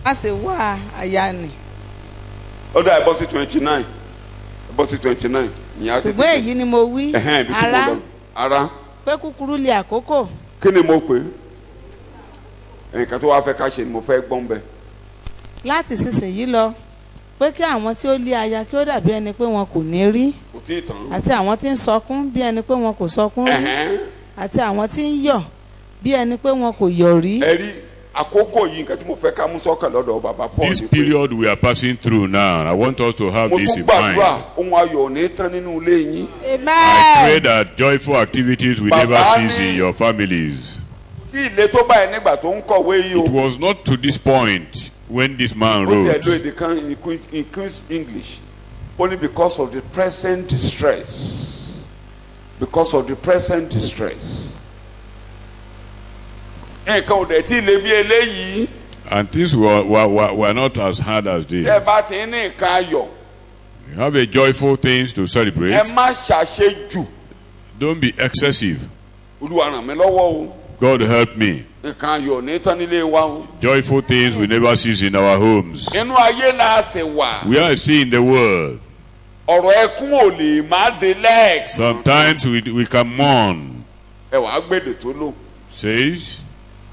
a sì wá àyà nì. Ó dá ẹ bọ́ sí 29. Bọ́ sí 29. Ṣùgbọ́n èyí ni mo wí ara pé kúkúrú lé àkókò. Kí ni mo pè é? Nǹkan tó wá fẹ́ ká ṣe ni mo fẹ́ gbọ́n bẹ́ẹ̀. Láti sísìnyí lọ pé kí àwọn tí ó lé aya kí ó dàbí ẹni pé wọn kò ní rí, àti àwọn tí ń sọkún bí ẹni pé wọn kò sọkún rí, àti àwọn tí ń yọ̀ bí ẹni pé wọn kò yọ̀ rí. Ẹ rí àkókò yìí nǹkan tí mo fẹ́ ká mú sọ́kàn lọ́dọ̀ bàbá Paul. This period we are passing through now, I want us to have this in mind. Ohun ayọ̀ ní tán nínú ilé yín. Amen. I pray that joyful activities will never cease in your families. Tí ilé tó báyìí nígbà tó ń kọ̀wé yìí o. It was not to this point when this man wrote. Ó ti ẹ̀ lo èdè kan in Queen's English only because of the present distress. Because of the present distress. Nǹkan ò dẹ̀ tí ilé bí eléyìí. And things were not as hard as this. Ẹ bá ti ní nǹkan ayọ̀. You have a joyful things to celebrate. Ẹ má ṣàṣejù. Don't be excessive. Olúwa ràn mí lọ́wọ́ o. God help me. nǹkan ayọ̀ ní tán nílé wa o. Joyful things we never cease in our homes. inú ayé la ṣe wà. We are still in the world. ọ̀rọ̀ ẹkún ò lè má dé lẹ́ẹ̀kan. Sometimes we can mourn. ẹ wàá gbèdè tó lò. Says,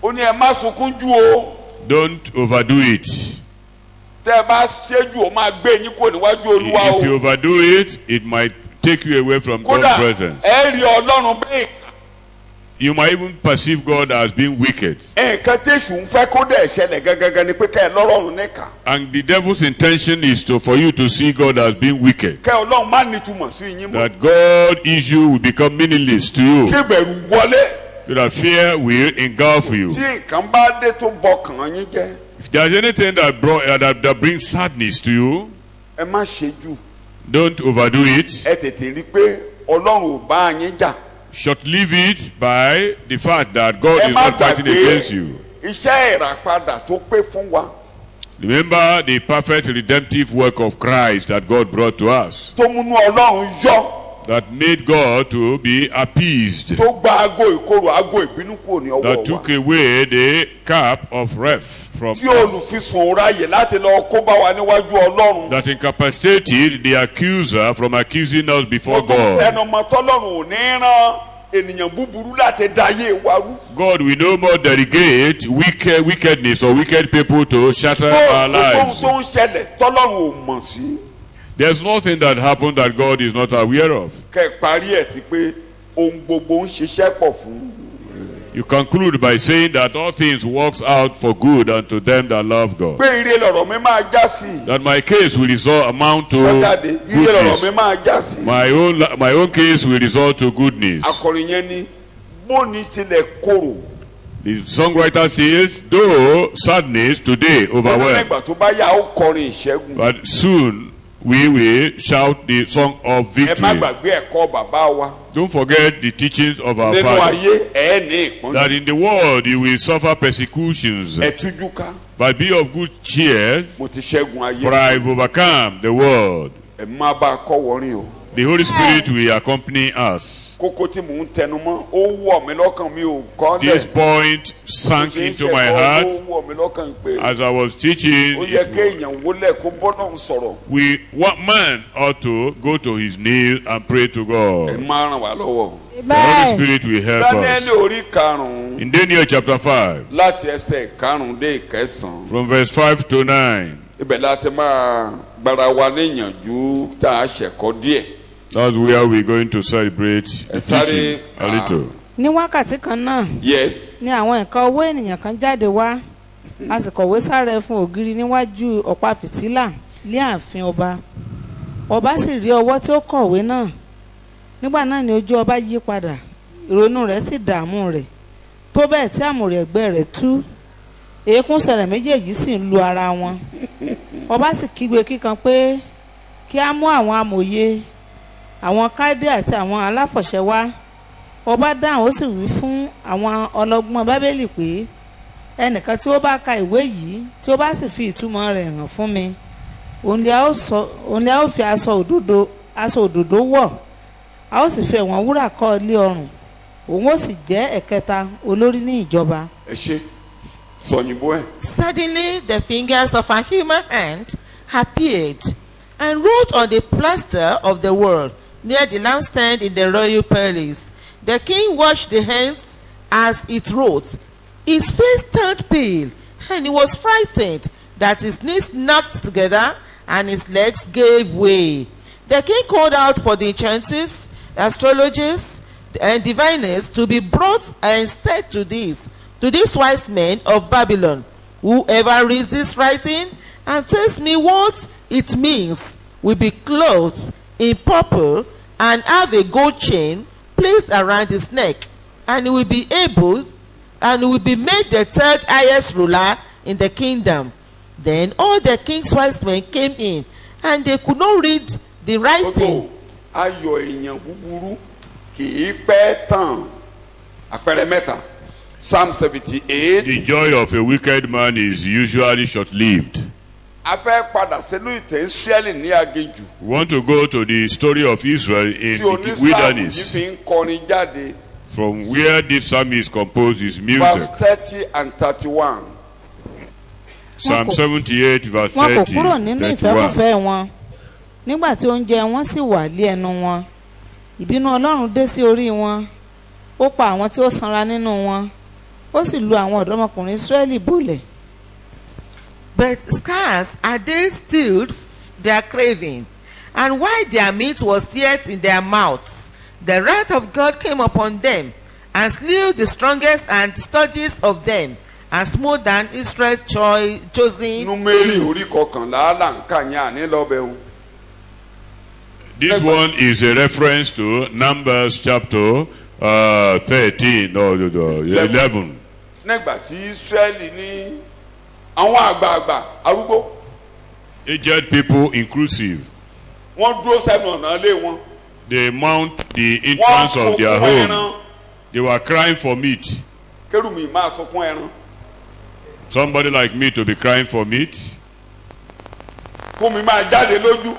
ó ní ẹ má sunkún jù o. don't overdo it. tẹ́ ẹ bá ṣe jù ó máa gbé yín kúrò níwájú Olúwa o. If you overdo it, it might take you away from God's kódà presence. ẹ rí Ọlọ́run bẹ́ẹ̀. You might even perceive God as being wicked. nǹkan tí èṣù ń fẹ́ kó dẹ̀ ṣẹlẹ̀ gangan ni pé kẹ́ ẹ lọ́rọ̀rùn níkà. And the devil's intention is for you to see God as being wicked. kẹ́ Ọlọ́run má nítumọ̀ sí yín mọ́. That God's issue will become meaningless to you. kí ìbẹ̀rù wọlé. So that fear will engulf you. tí nǹkan bá dé tó bọkàn yín jẹ́. If there's anything that brings sadness to you, ẹ má ṣe jù. don't overdo it. ẹ tètè rí i pé Ọlọ́run ò bá yín jà. Short-live it by the fact that God ẹ is má not fighting against you. iṣẹ́ ìràpadà tó pé fún wa. Remember the perfect redemptive work of Christ that God brought to us, tó múnú Ọlọ́run yọ. that made God to be appeased, tó gba ago ìkorò ago ìbínú kúrò ní ọwọ́ that wa. took away the cap of wrath from tí us, olùfisùn ráyè láti lọ kó bá wa níwájú Ọlọ́run. that incapacitated the accuser from accusing us before God. tẹnumọ́ tọ́lọ́run ò ní rán ènìyàn búburú láti dayé wa rú. God will no more delegate wickedness or wicked people to shatter our ohun lives. tó ń ṣẹlẹ̀ tọ́lọ́run ò mọ̀ sí. There's nothing that happened that God is not aware of. kẹ́ ẹ parí ẹ̀ sí pé ohun gbogbo ń ṣiṣẹ́ pọ̀ fún. You conclude by saying that all things works out for good unto them that love God. pé ire lọ̀rọ̀ mi máa já sí. That my case will amount to sọ́jáde ire lọ̀rọ̀ mi goodness. máa já sí. My own case will result to goodness. akọrin yẹn ní bóni tilẹ̀ korò. The songwriter says, though sadness today overwhelmed, nígbà tó bá yá ó kọrin ìṣẹ́gun. but soon we will shout the song of ẹ má victory. gbàgbé ẹ̀kọ́ bàbá wa. Don't forget the teachings of our nínú Father. ayé ẹ̀ ní ìpọ́njú. That in the world you will suffer persecutions, ẹ tújú ká. but be of good cheer, mo ti ṣẹ́gun ayé. for I have overcome the world. ẹ má bá a kọ́ wọrin o. The Holy Spirit will accompany us. kókó tí mò ń tẹnu mọ́ ó wọ̀ mí lọ́kàn mi ò kọ́ This dẹ̀. point sank into my heart ó wọ̀ mí lọ́kàn pé as I was teaching. ó yẹ kéèyàn wólẹ̀ kó bọ́nà ń sọ̀rọ̀. What man ought to go to his knees and pray to ẹ God. máa ràn wá lọ́wọ́. The Holy Spirit will help Dáníẹ́lì us. orí karùn-ún In Daniel chapter 5, láti ẹsẹ̀ karùn-ún dé ìkẹsàn-án. from verse 5 to 9, ibẹ̀ láti máa gbára wa níyànjú tá a ṣẹ̀kọ́ díẹ̀. that's where we're going to celebrate the teaching a little. ní wákàtí kan náà yes. ni àwọn nǹkan owó ènìyàn kan jáde wá a sì kọ̀wé sára fún ògiri níwájú ọ̀pá fìtílà lé ààfin ọba. ọba sì rí ọwọ́ tí ó kọ̀wé náà. nígbà náà ni ojú ọba yí padà ìrònú rẹ̀ sì dààmú rẹ̀ tó bẹ́ẹ̀ tí àmùrè ẹ̀gbẹ́ rẹ̀ tú. eékúnṣẹ́ rẹ̀ méjèèjì sì ń lu ara wọn. ọba sì kígbe kíkan pé kí á mú àwọn amòye àwọn kádé àti àwọn aláfọ̀ṣẹ wá. ọba dáhùn ó sì wí fún àwọn ọlọ́gbọ́n bábélì pé ẹnìkan tí ó bá ka ìwé yìí tí ó bá sì fi ìtumọ̀ rẹ̀ hàn fún mi òun ni a ó fi aṣọ òdòdó wọ̀ a ó sì fi ẹ̀wọ̀n wúrà kọ́ ilé ọrùn òun ó sì jẹ́ ẹ̀kẹta olórí ní ìjọba. ẹ ṣe sọyìnbó ẹ. Suddenly the fingers of a human hand appeared and wrote on the plaster of the wall near the lampstand in the royal palace. The king watched the hands as it wrote. His face turned pale and he was frightened that his knees knocked together and his legs gave way. The king called out for the enchanters, astrologers, and diviners to be brought and said to these wise men of Babylon, whoever reads this writing and tells me what it means will be clothed in purple and have a gold chain placed around his neck, and he will be made the third highest ruler in the kingdom. Then all the king's wise men came in, and they could not read the writing. ayọ̀ èèyàn búburú kì í pẹ́ tán. àpẹẹrẹ mẹ́ta. Psalm 78. The joy of a wicked man is usually short-lived. a fẹ́ padà sínú ìtẹ̀ Ísírẹ́lì ní aginjù. We want to go to the story of Israel in tí the onísáàmù yìí wilderness. fi ń kọrin jáde from where this psalmist composed his verse music. 30 and 31. Psalm 78 verse wọn kò 30, kúrò nínú 31. ìfẹ́kùfẹ́ wọn nígbà tí oúnjẹ wọn sì wà lé ẹnu wọn ìbínú ọlọ́run dé sí orí wọn ó pa àwọn tí ó sanra nínú wọn ó sì lu àwọn ọ̀dọ́mọkùnrin Ísírẹ́lì bolẹ̀. But scarce had they stilled their craving, and while their meat was yet in their mouths, the wrath of God came upon them, and slew the strongest and sturdiest of them, and smote down Israel's chosen. Númérì orí kọkànlá là ń kà yín àní lọ́bẹ̀ o. This one is a reference to Numbers chapter 13 or 11. Nígbà tí Ísírẹ́lì ní àwọn àgbààgbà arúgbó. Aged people inclusive. Wọ́n dúró sẹ́nu ọ̀nà ilé wọn. They mount the entrance of their sunkún home. ẹran. They were crying for meat. Kérùmí máa sunkún ẹran. Somebody like me to be crying for meat. Kó mi máa jáde lójú.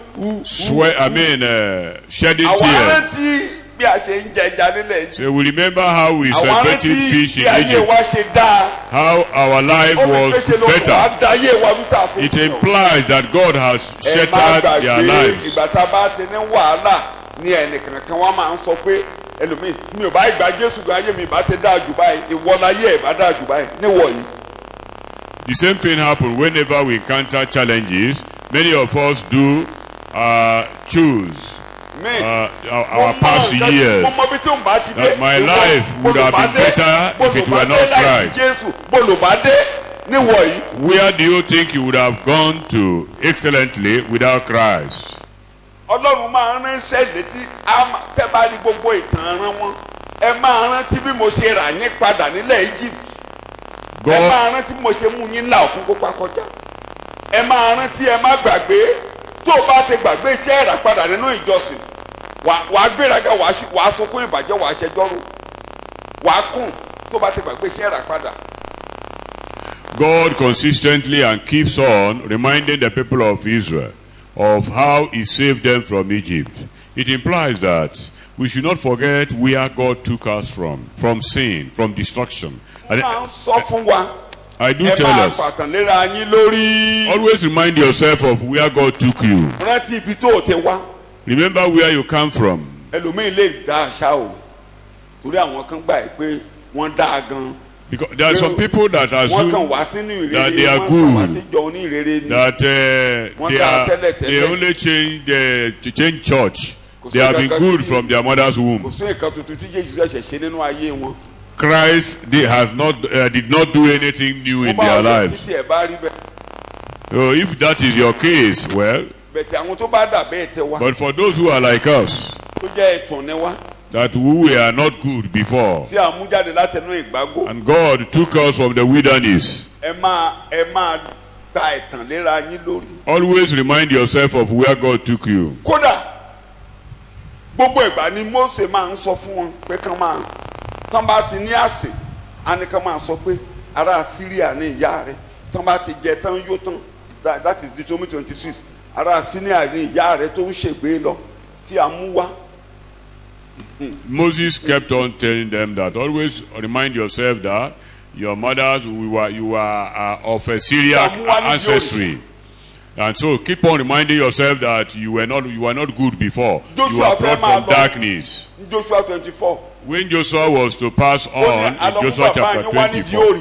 Shedding Àwọn tears. arántí bí a ṣe ń jẹja nílẹ̀ yìí. So we remember how we Àwọn celebrated arántí fish in bí ayé Egypt. wa ṣe dáa. How our life Ó fi was pèsè lóko better. wá dáyé wa lúta fún It sùn. implies that God has Ẹ má shattered their gbàgbé lives. ìgbà tá a bá ti ní wàhálà ní ẹnìkan kan wá máa ń sọ pé ẹlòmíì mi ò bá ìgbà Jésù gan ayé mi ìbá ti dáa jù báyìí ìwọ láyé ẹ̀ bá dáa jù báyìí níwọ̀ yìí. The same thing happens whenever we encounter challenges. Many of us do choose our past years. That my life would have been better if it were not Christ. Where do you think you would have gone to excellently without Christ? Ọlọ́run máa ń ránṣẹ́ létí tẹ́ bá rí gbogbo ìtàn rán wọn ẹ máa rántí bí mo ṣe rà yín padà nílẹ̀ Egypt ẹ máa rántí bí mo ṣe mú yín là òkun kópa kọjá ẹ máa rántí ẹ má gbàgbé tó o bá ti gbàgbé iṣẹ́ ìràpadà nínú ìjọsìn wàá gbéraga wàá sunkún ìbàjẹ́ wàá ṣẹjọ́rò wàá kùn tó o bá ti gbàgbé iṣẹ́ ìràpadà. God consistently and keeps on reminding the people of Israel of how he saved them from Egypt. It implies that we should not forget where God took us from sin, from destruction. And I do tell us, always remind yourself of where God took you. Remember where you come from. Because there are some people that assume that they are good, that they only change church. They have been good from their mother's womb. Christ did not do anything new in their lives. So if that is your case, well, but for those who are like us, that we were not good before, and God took us from the wilderness, always remind yourself of where God took you. Gbogbo ìgbà ni Mósè máa ń sọ fún wọn pé kán bá ti ní àsè á ní kán máa sọ pé ará Syria ní ìyá rẹ̀ tán bá ti jẹ tán yó tán that is Deuteronomy 26 ará Syria ní ìyá rẹ̀ tó ń ṣègbè lọ tí a mú wá. Moses kept on telling them that always remind yourself that your mothers you were of a Syriac ancestry. And so keep on reminding yourself that you were not good before. You were brought from darkness. Joshua 24. When Joshua was to pass on in Joshua chapter 24,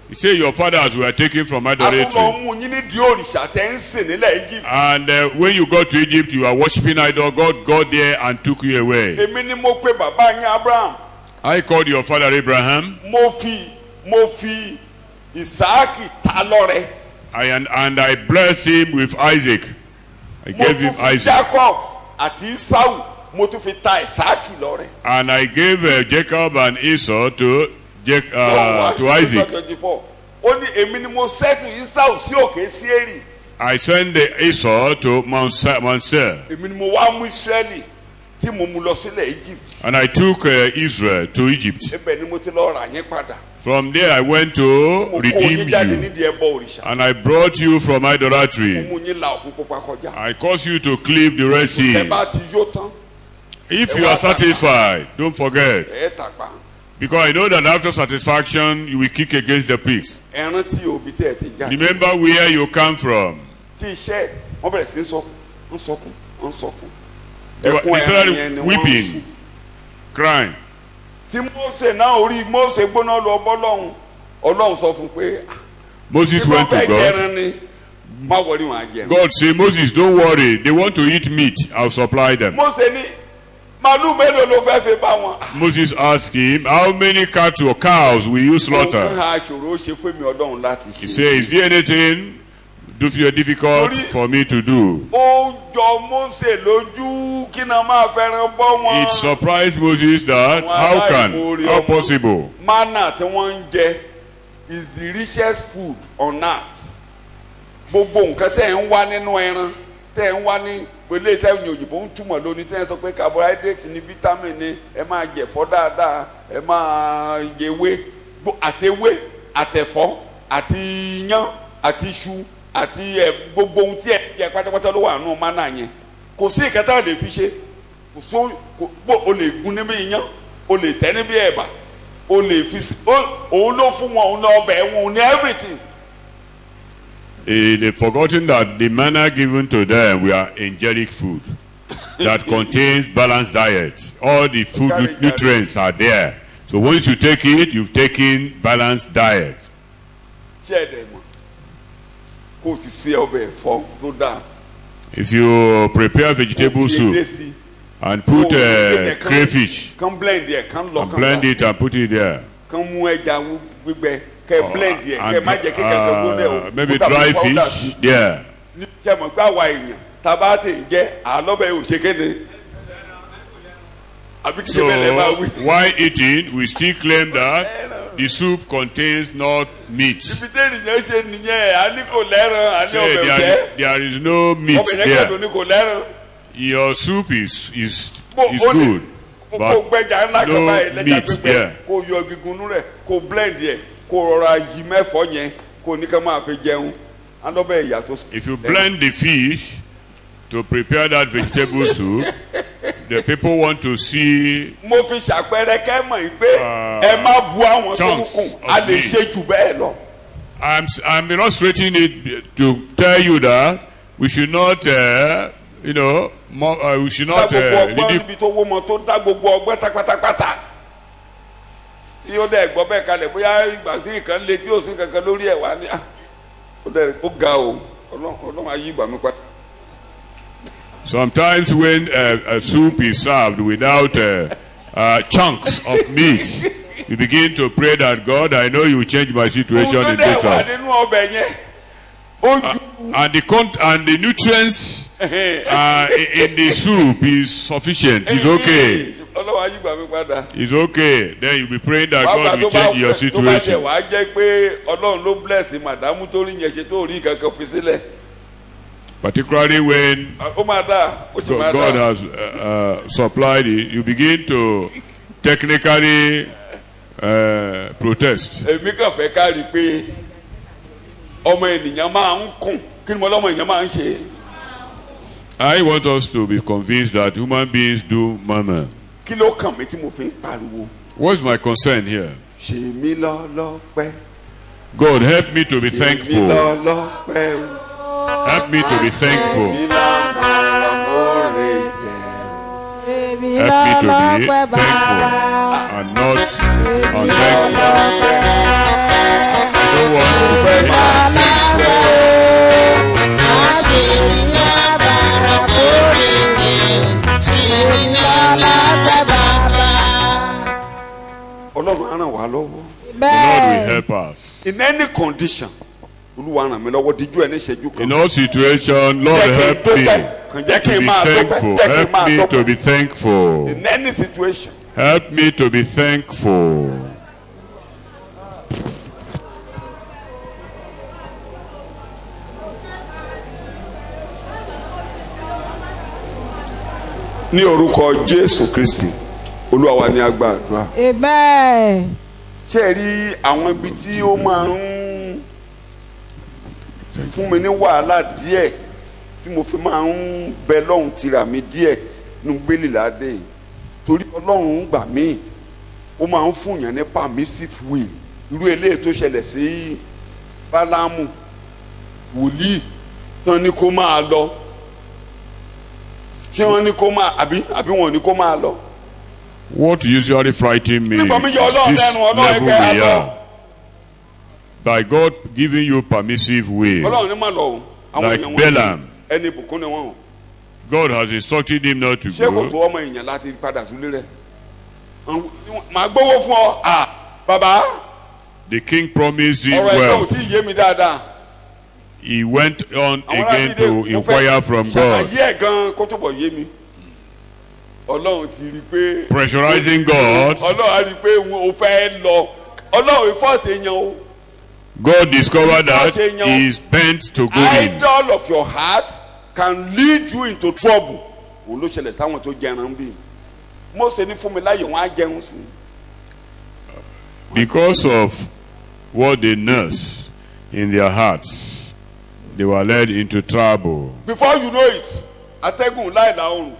he said your fathers were taken from idolatry. And when you got to Egypt, you were worshiping idol. God got there and took you away. I called your father Abraham. And I blessed him with Isaac. I gave him Isaac. And I gave Jacob and Esau to Isaac. I sent Esau to Mount Seir. And I took Israel to Egypt. From there I went to redeem you. And I brought you from idolatry. I caused you to cleave the Red Sea. If you are satisfied, don't forget Because I know that after satisfaction, you will kick against the pigs. ẹran tí òbí tẹ̀ ti já. Remember where you come from. tí iṣẹ́ wọ́n bẹ̀rẹ̀ sí ń sọkún. They ẹkún ẹran yẹn started ni wọ́n ń sùn. weeping, crying. tí Mósè náà orí Mósè gbóná lọ bọ́ Ọlọ́run sọ fún pé Moses tí wọ́n went to fẹ́ God. jẹran ni má wọlé wọn á jẹran. God said, Moses, don't worry. They want to eat meat. I'll supply them. Mósè ní màálù mélòó ló fẹ́ fi bá wọn. Moses asked him, how many cattle or cows will you nǹkan slaughter? àṣòro ó ṣe fún mi Ọlọ́run láti He ṣe. said, is there anything difficult for me to do? ó jọ Mósè lójú kí náà máa fẹ́ràn bọ́ wọn. It surprised Moses that how possible? Manna tí wọ́n ń jẹ is the richest food on earth. gbogbo nǹkan tẹ́ ń wá nínú ẹran tẹ́ ń wá ní pẹ̀lú ìtẹ́wọ̀n òyìnbó ń túmọ̀ lónìí tẹ́ ń sọ pé carbohydrate ni vitamin ni ẹ máa jẹ̀fọ́ dáadáa ẹ máa jẹwé àtẹwé àtẹ̀fọ́ àti iyán àti iṣu àti gbogbo ohun tí ẹ jẹ pátápátá ló wà nínú manna yẹn kò sí ìkẹta lè fi ṣe kò só o lè gún níbi iyán o lè tẹ́ níbi ẹ̀bà o lè fi òun ló fún wọn òun lọ ọbẹ̀ wọn òun ní everything. They've forgotten that the manna given to them were angelic food that contains balanced diet. All the food nutrients are there. So once you take it, you've taken balanced diet. If you prepare vegetable soup and put crayfish and blend it and put it there, maybe dry fish there. So while eating, we still claim that the soup contains not meat. Say there is no meat there. Your soup is good, but no meat there. If you blend the fish to prepare that vegetable soup, the people want to see chunks of meat. I'm illustrating it to tell you that we should not, we should not sometimes when a soup is served without chunks of meat, you begin to pray that God, I know you will change my situation in this house. And the nutrients in the soup is sufficient. It's okay. It's okay. Then you'll be praying that God will change your situation. Particularly when God has supplied it, you begin to technically protest. I want us to be convinced that human beings do murmur. What's my concern here? God, help me to be thankful. Help me to be thankful. Help me to be thankful and not unthankful. I don't want to be The Lord will help us. In any condition. In all situations, Lord, help me to be thankful. Help me to be thankful. In any situation. Help me to be thankful. Ní orúkọ Jésù Kristi, Olúwa wa ni a gba àdúrà. Amen. Ṣé rí àwọn ibi tí ó máa ń fún mi ní wàhálà díẹ̀ tí mo fi máa ń bẹ lọ́hùn tira mi díẹ̀ nínú gbélé ládé torí Ọlọ́run ń gbà mí ó máa ń fún yàn ní permissive will irú eléyìí tó ṣẹlẹ̀ sí Bálámù wòlíì tán ní kó máa lọ ṣé wọ́n ní kó máa àbí wọ́n ní kó máa lọ. What usually frightens me is this level we are. By God giving you permissive will, like Balaam, God has instructed him not to go. The king promised him wealth. He went on again to inquire from God. Pressurizing God. God discovered that he is bent to go in. Idol of your heart can lead you into trouble. Because of what they nurse in their hearts, they were led into trouble. Before you know it, atẹ́gùn láì láòrùn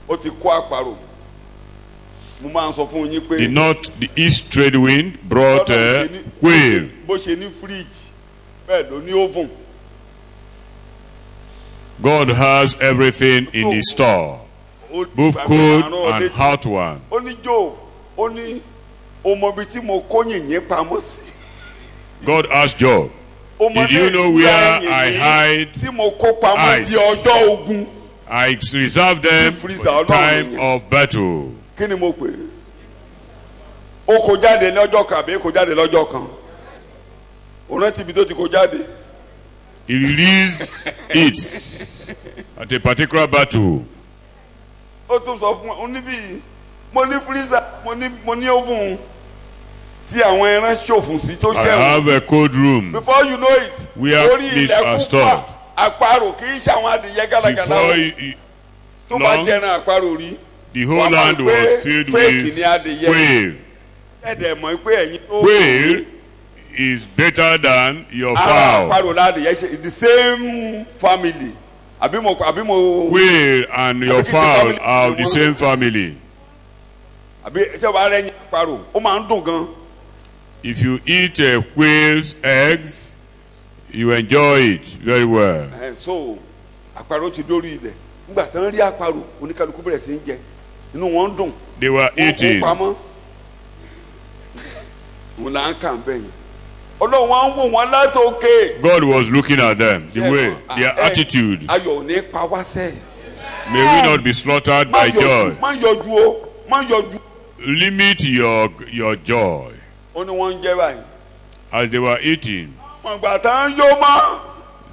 ó ti kó àparò. Mo máa ń sọ fún yín pé the east trade wind brought a quail. Bó ṣe ní fridge bẹ́ẹ̀ ló ní oven. God has everything in his store, both cold and hot one. Ó ní Job, ó ní omobi tí mo kó yìnyín pamọ́ sí. God asked Job, did you know where I hide ice? I reserve them for the time of battle. Kí ni mo pè é? Ó kó jáde lọ́jọ́ kan àbí kó jáde lọ́jọ́ kan? Ó rántí ibi tó ti kó jáde. He released it at a particular battle. Ó tún sọ fún ọ níbí mo ní freezer mo ní oven tí àwọn ẹran ṣòfò sí tó ṣẹ́wọ̀n. I have a cold room. Before you know it, where meat are stored. Àparò kì í ṣe àwọn adìyẹ gàlagàlà. Before tó bá jẹran àparò rí. The whole land was filled with quail. Quail is better than your fowl. The same family. Quail and your fowl are of the same family. If you eat a quail's eggs, you enjoy it very well. So, they were eating. God was looking at them, the way, their attitude. May we not be slaughtered by joy. Limit your joy. As they were eating,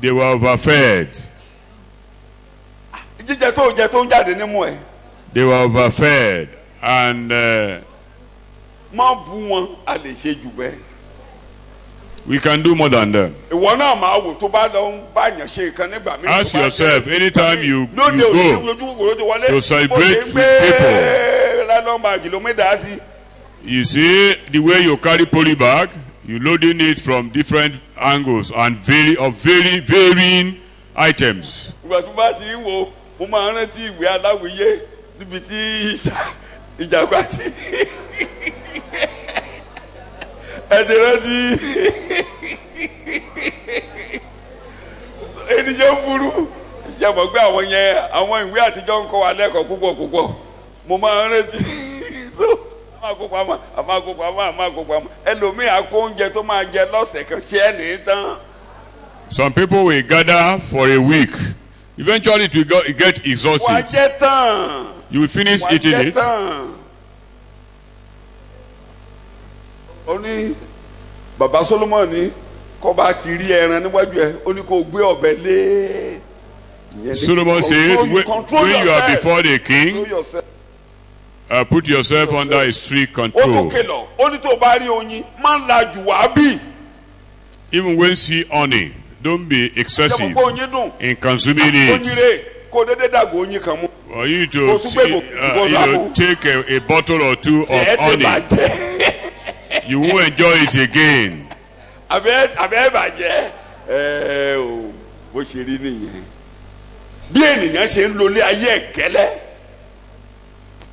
they were overfed. They were overfed, and we can do more than them. Ask yourself, anytime you go to celebrate with people, you see the way you carry poly bag, you loading it from different angles and very varying items. Mo máa rántí ìwé aláwìyé níbi tí ìjàgbá tí ẹ̀dẹ̀ rántí ènìyàn burú ṣe mọ̀ pé àwọn yẹn àwọn ìwé àtijọ́ ń kọ́ wa lẹ́kọ̀ọ́ púpọ̀ mo máa rántí so àmàkópamọ́ ẹlòmíì àkó oúnjẹ tó máa jẹ lọ́sẹ̀ kan ṣe é ní tán. Some people will gather for a week. Eventually it will get exhausted. You will finish eating it. Only Baba Solomon ni kó bá ti rí ẹran níwájú ẹ ó ní kó gbé ọ̀bẹ lé. Solomon says when you are before the king, put yourself under a strict control. Even when see honey, don't be excessive in consuming it. For you to take a bottle or two of honey, you won't enjoy it again. Bí ènìyàn ṣe ń lólé ayé ẹ̀kẹ́lẹ́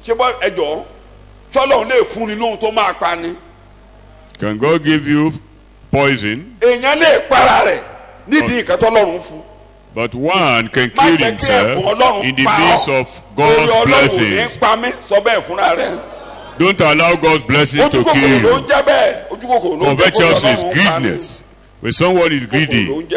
ṣé bọ́ ẹjọ́ sọ́lọ́run lè fún ni lóhun tó máa pa ni. Can God give you poison? èèyàn lè para rẹ̀ nídìí nǹkan tọ́lọ́run fún. But one can kill himself in the midst of God's blessings. Don't allow God's blessing to kill you. Covetousness is greediness. When someone is greedy, And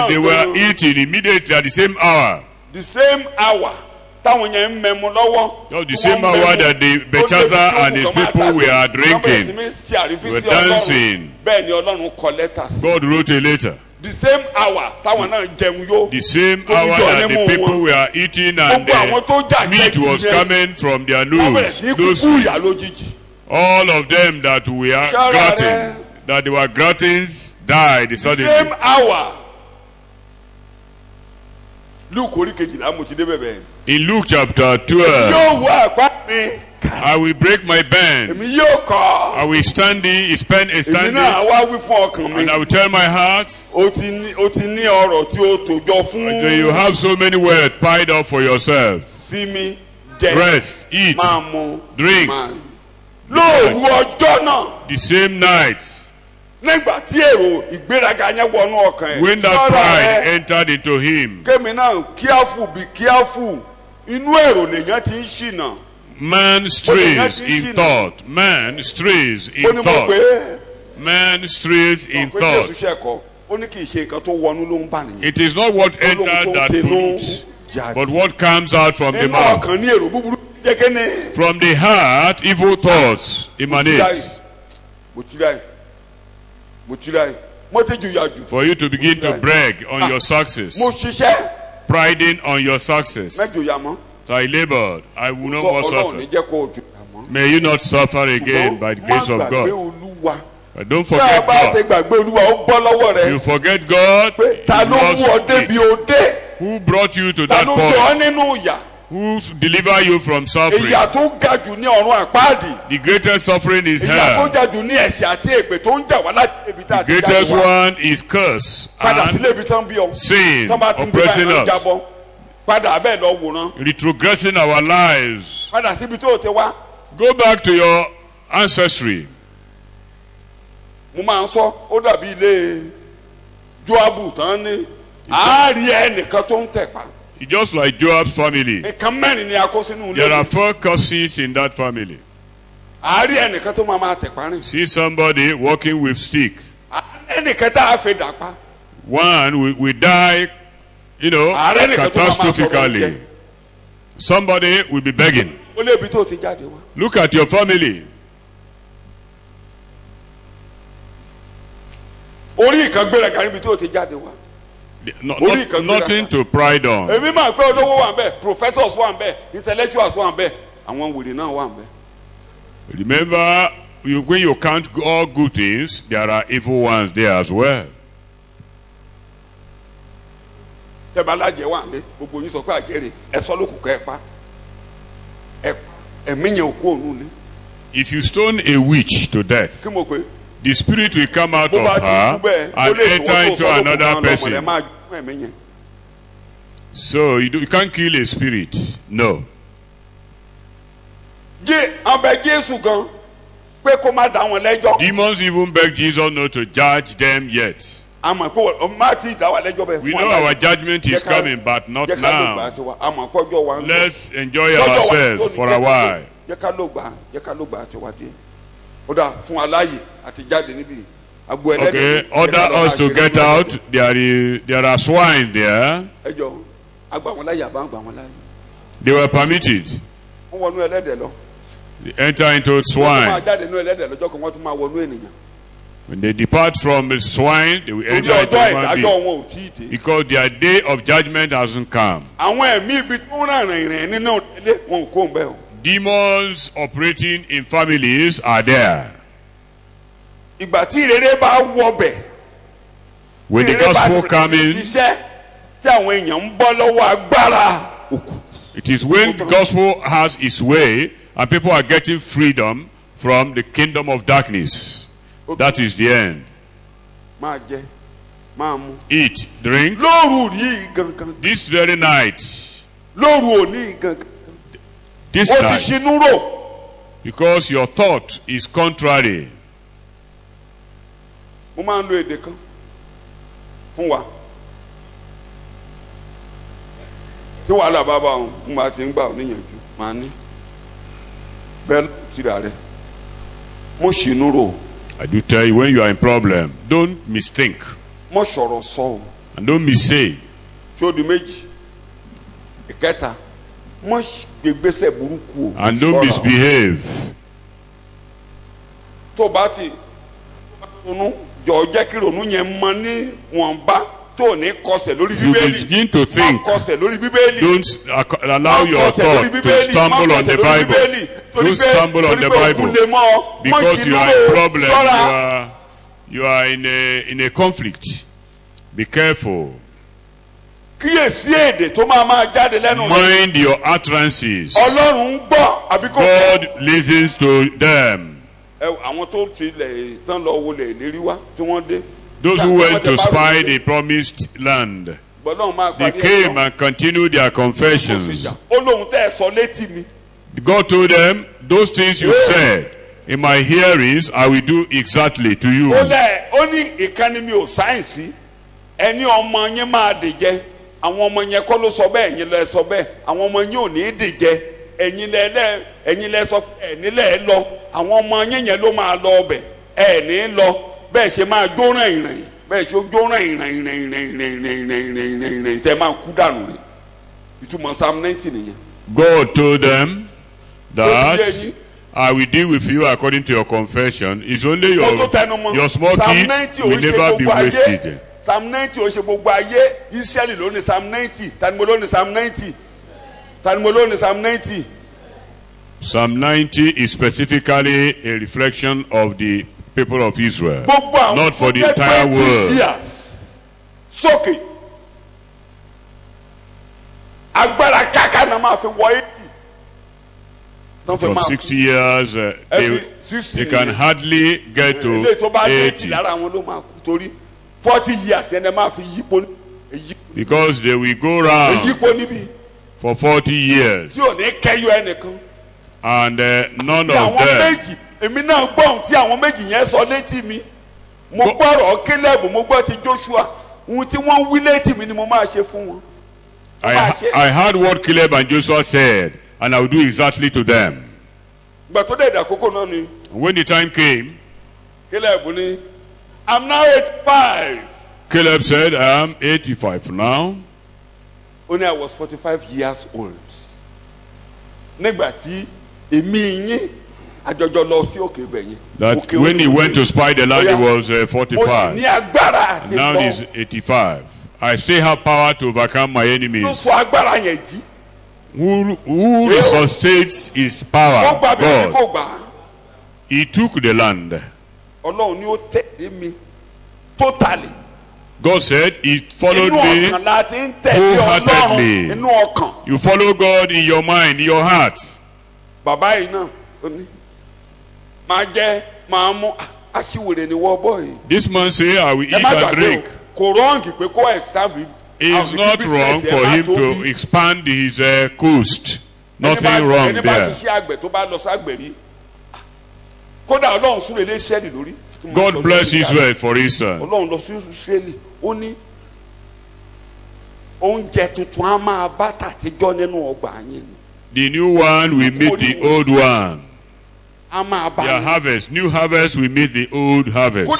they were eating immediately at the same hour. The same hour. No, the same hour that the Belshazzar and his people were drinking, were dancing. God wrote a letter. The same hour The same hour that the people were eating and the meat was coming from their nose. All of them that were glutton, that they were gluttons, died suddenly. The same hour. In Luke chapter 12, I will break my band. I will stand it, and I will tell my heart, you have so many words piled up for yourself. Rest, eat, drink. The same night, when that pride entered into him, man strays in thought. Man strays in thought. Man strays in thought. It is not what entered that moves, but what comes out from the mouth. From the heart, evil thoughts emanate. For you to begin to brag on your success, priding on your success. So I labored, I will no more suffer. May you not suffer again by the grace of God. But don't forget God. You forget God, who brought you to that point, who deliver you from suffering. The greatest suffering is hell. The greatest one is curse and sin oppressing us, retrogressing our lives. Go back to your ancestry. It's just like Joab's family. There are 4 curses in that family. See somebody walking with stick. One will die, catastrophically. Somebody will be begging. Look at your family. Nothing to pride on. Professors intellectuals remember, when you count all good things, there are evil ones there as well. If you stone a witch to death, the spirit will come out of her and enter into another person. So you can't kill a spirit. No. Demons even beg Jesus not to judge them yet. We know our judgment is coming, but not now. Let's enjoy ourselves for a while. Okay, order us to get out. There are swine there. They were permitted. They enter into swine. When they depart from the swine, they will enter into human being, because their day of judgment hasn't come. Demons operating in families are there. When the gospel comes in, it is when the gospel has its way and people are getting freedom from the kingdom of darkness. That is the end. Eat, drink. This very night, This ó ti night, ṣinú rò. because your thought is contrary. Mo máa ń lo èdè kan fún wa. Tí wàhálà bá bá wọn, mo máa ti ń gbà ọ́ níyànjú, màá ní. Bẹ́ẹ̀ ló ti rà rẹ̀. Mo ṣinú rò. I do tell you, when you are in problem, don't misthink Mo sọ̀rọ̀ sọ o. and don't missay. Tí ó di méjì. Ìkẹta. Mo gbégbésẹ̀ burúkú o. And don't Sọ̀rọ̀. misbehave. Tó bá ti ronú jọ jẹ́ kí ronú yẹn mọ ní wọ̀nba tó ní kọsẹ̀ lórí You bíbélì. begin to think. Má kọsẹ̀ lórí bíbélì. Don't allow your thought to stumble on the Bible. Don't stumble on the Bible. Because you are in problem, you are in a conflict. Be careful. Kíyèsí èdè tó máa jáde lẹ́nu rẹ̀. Mind your utterances. Ọlọ́run ń gbọ́ àbí kò gbọ́. God listens to them. Àwọn tó ti lẹ̀ tán lọ wọlé ìlérí wá tí wọ́n dé. Those who went to spy the promised land, they came and continued their confessions. Ó lóhun tẹ́ ẹ sọ létí mi. God told them, those things you said in my hearings, I will do exactly to you. Ó ní ìkànnì mi ò sáyẹ̀nsì ẹni ọmọ yẹn máa dìjẹ àwọn ọmọ yẹn kọ́ ló sọ bẹ́ẹ̀ ẹ̀yin lẹ sọ bẹ́ẹ̀ àwọn ọmọ yẹn ò ní dìjẹ ẹ̀yin lẹ sọ ẹ̀yin lẹ lọ àwọn ọmọ yẹn ló máa lọ ọbẹ̀ ẹ̀ ní lọ bẹ́ẹ̀ ṣe máa jóràn ìrìn bẹ́ẹ̀ ṣe jóràn ìrìn tẹ́ máa kú dànù rẹ̀ ìtumọ̀ Psalm 90 nìyẹn. God told them that I will deal with you according to your confession. It's only your small gift will never be wasted. Psalm 90 ó ṣe gbogbo ayé Israeli ló ní Psalm 90 tani mo ló ní Psalm 90 tani mo ló ní Psalm 90. Psalm 90 is specifically a reflection of the people of Israel, not for the entire world. Sókè agbára kàkà náà máa fi wọ èdè. From 60 years, they can hardly get to 80. 40 years and because they will go round for 40 years. And none of them. I heard what Caleb and Joshua said, and I will do exactly to them. When the time came, I'm now 85. Caleb said, I am 85 now. Only I was 45 years old. That when he went to spy the land, he was 45. And now he's 85. I still have power to overcome my enemies. Who resuscitates his power? God. He took the land. Totally. God said he followed me wholeheartedly. You follow God in your mind, in your heart. This man say, I will eat and drink. It's not wrong for him to expand his coast. Nothing wrong there. God bless Israel, for instance. The new one will meet the old one. Their harvest, new harvest will meet the old harvest.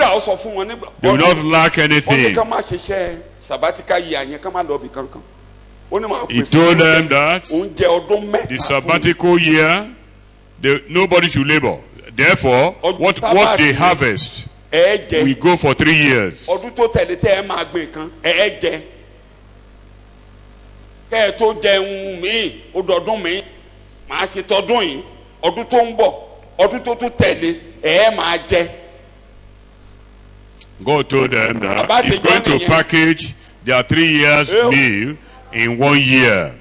They will not lack anything. He told them that the sabbatical year, nobody should labor. Therefore, what they harvest, we go for 3 years. God told them that he's going to package their 3 years meal in 1 year.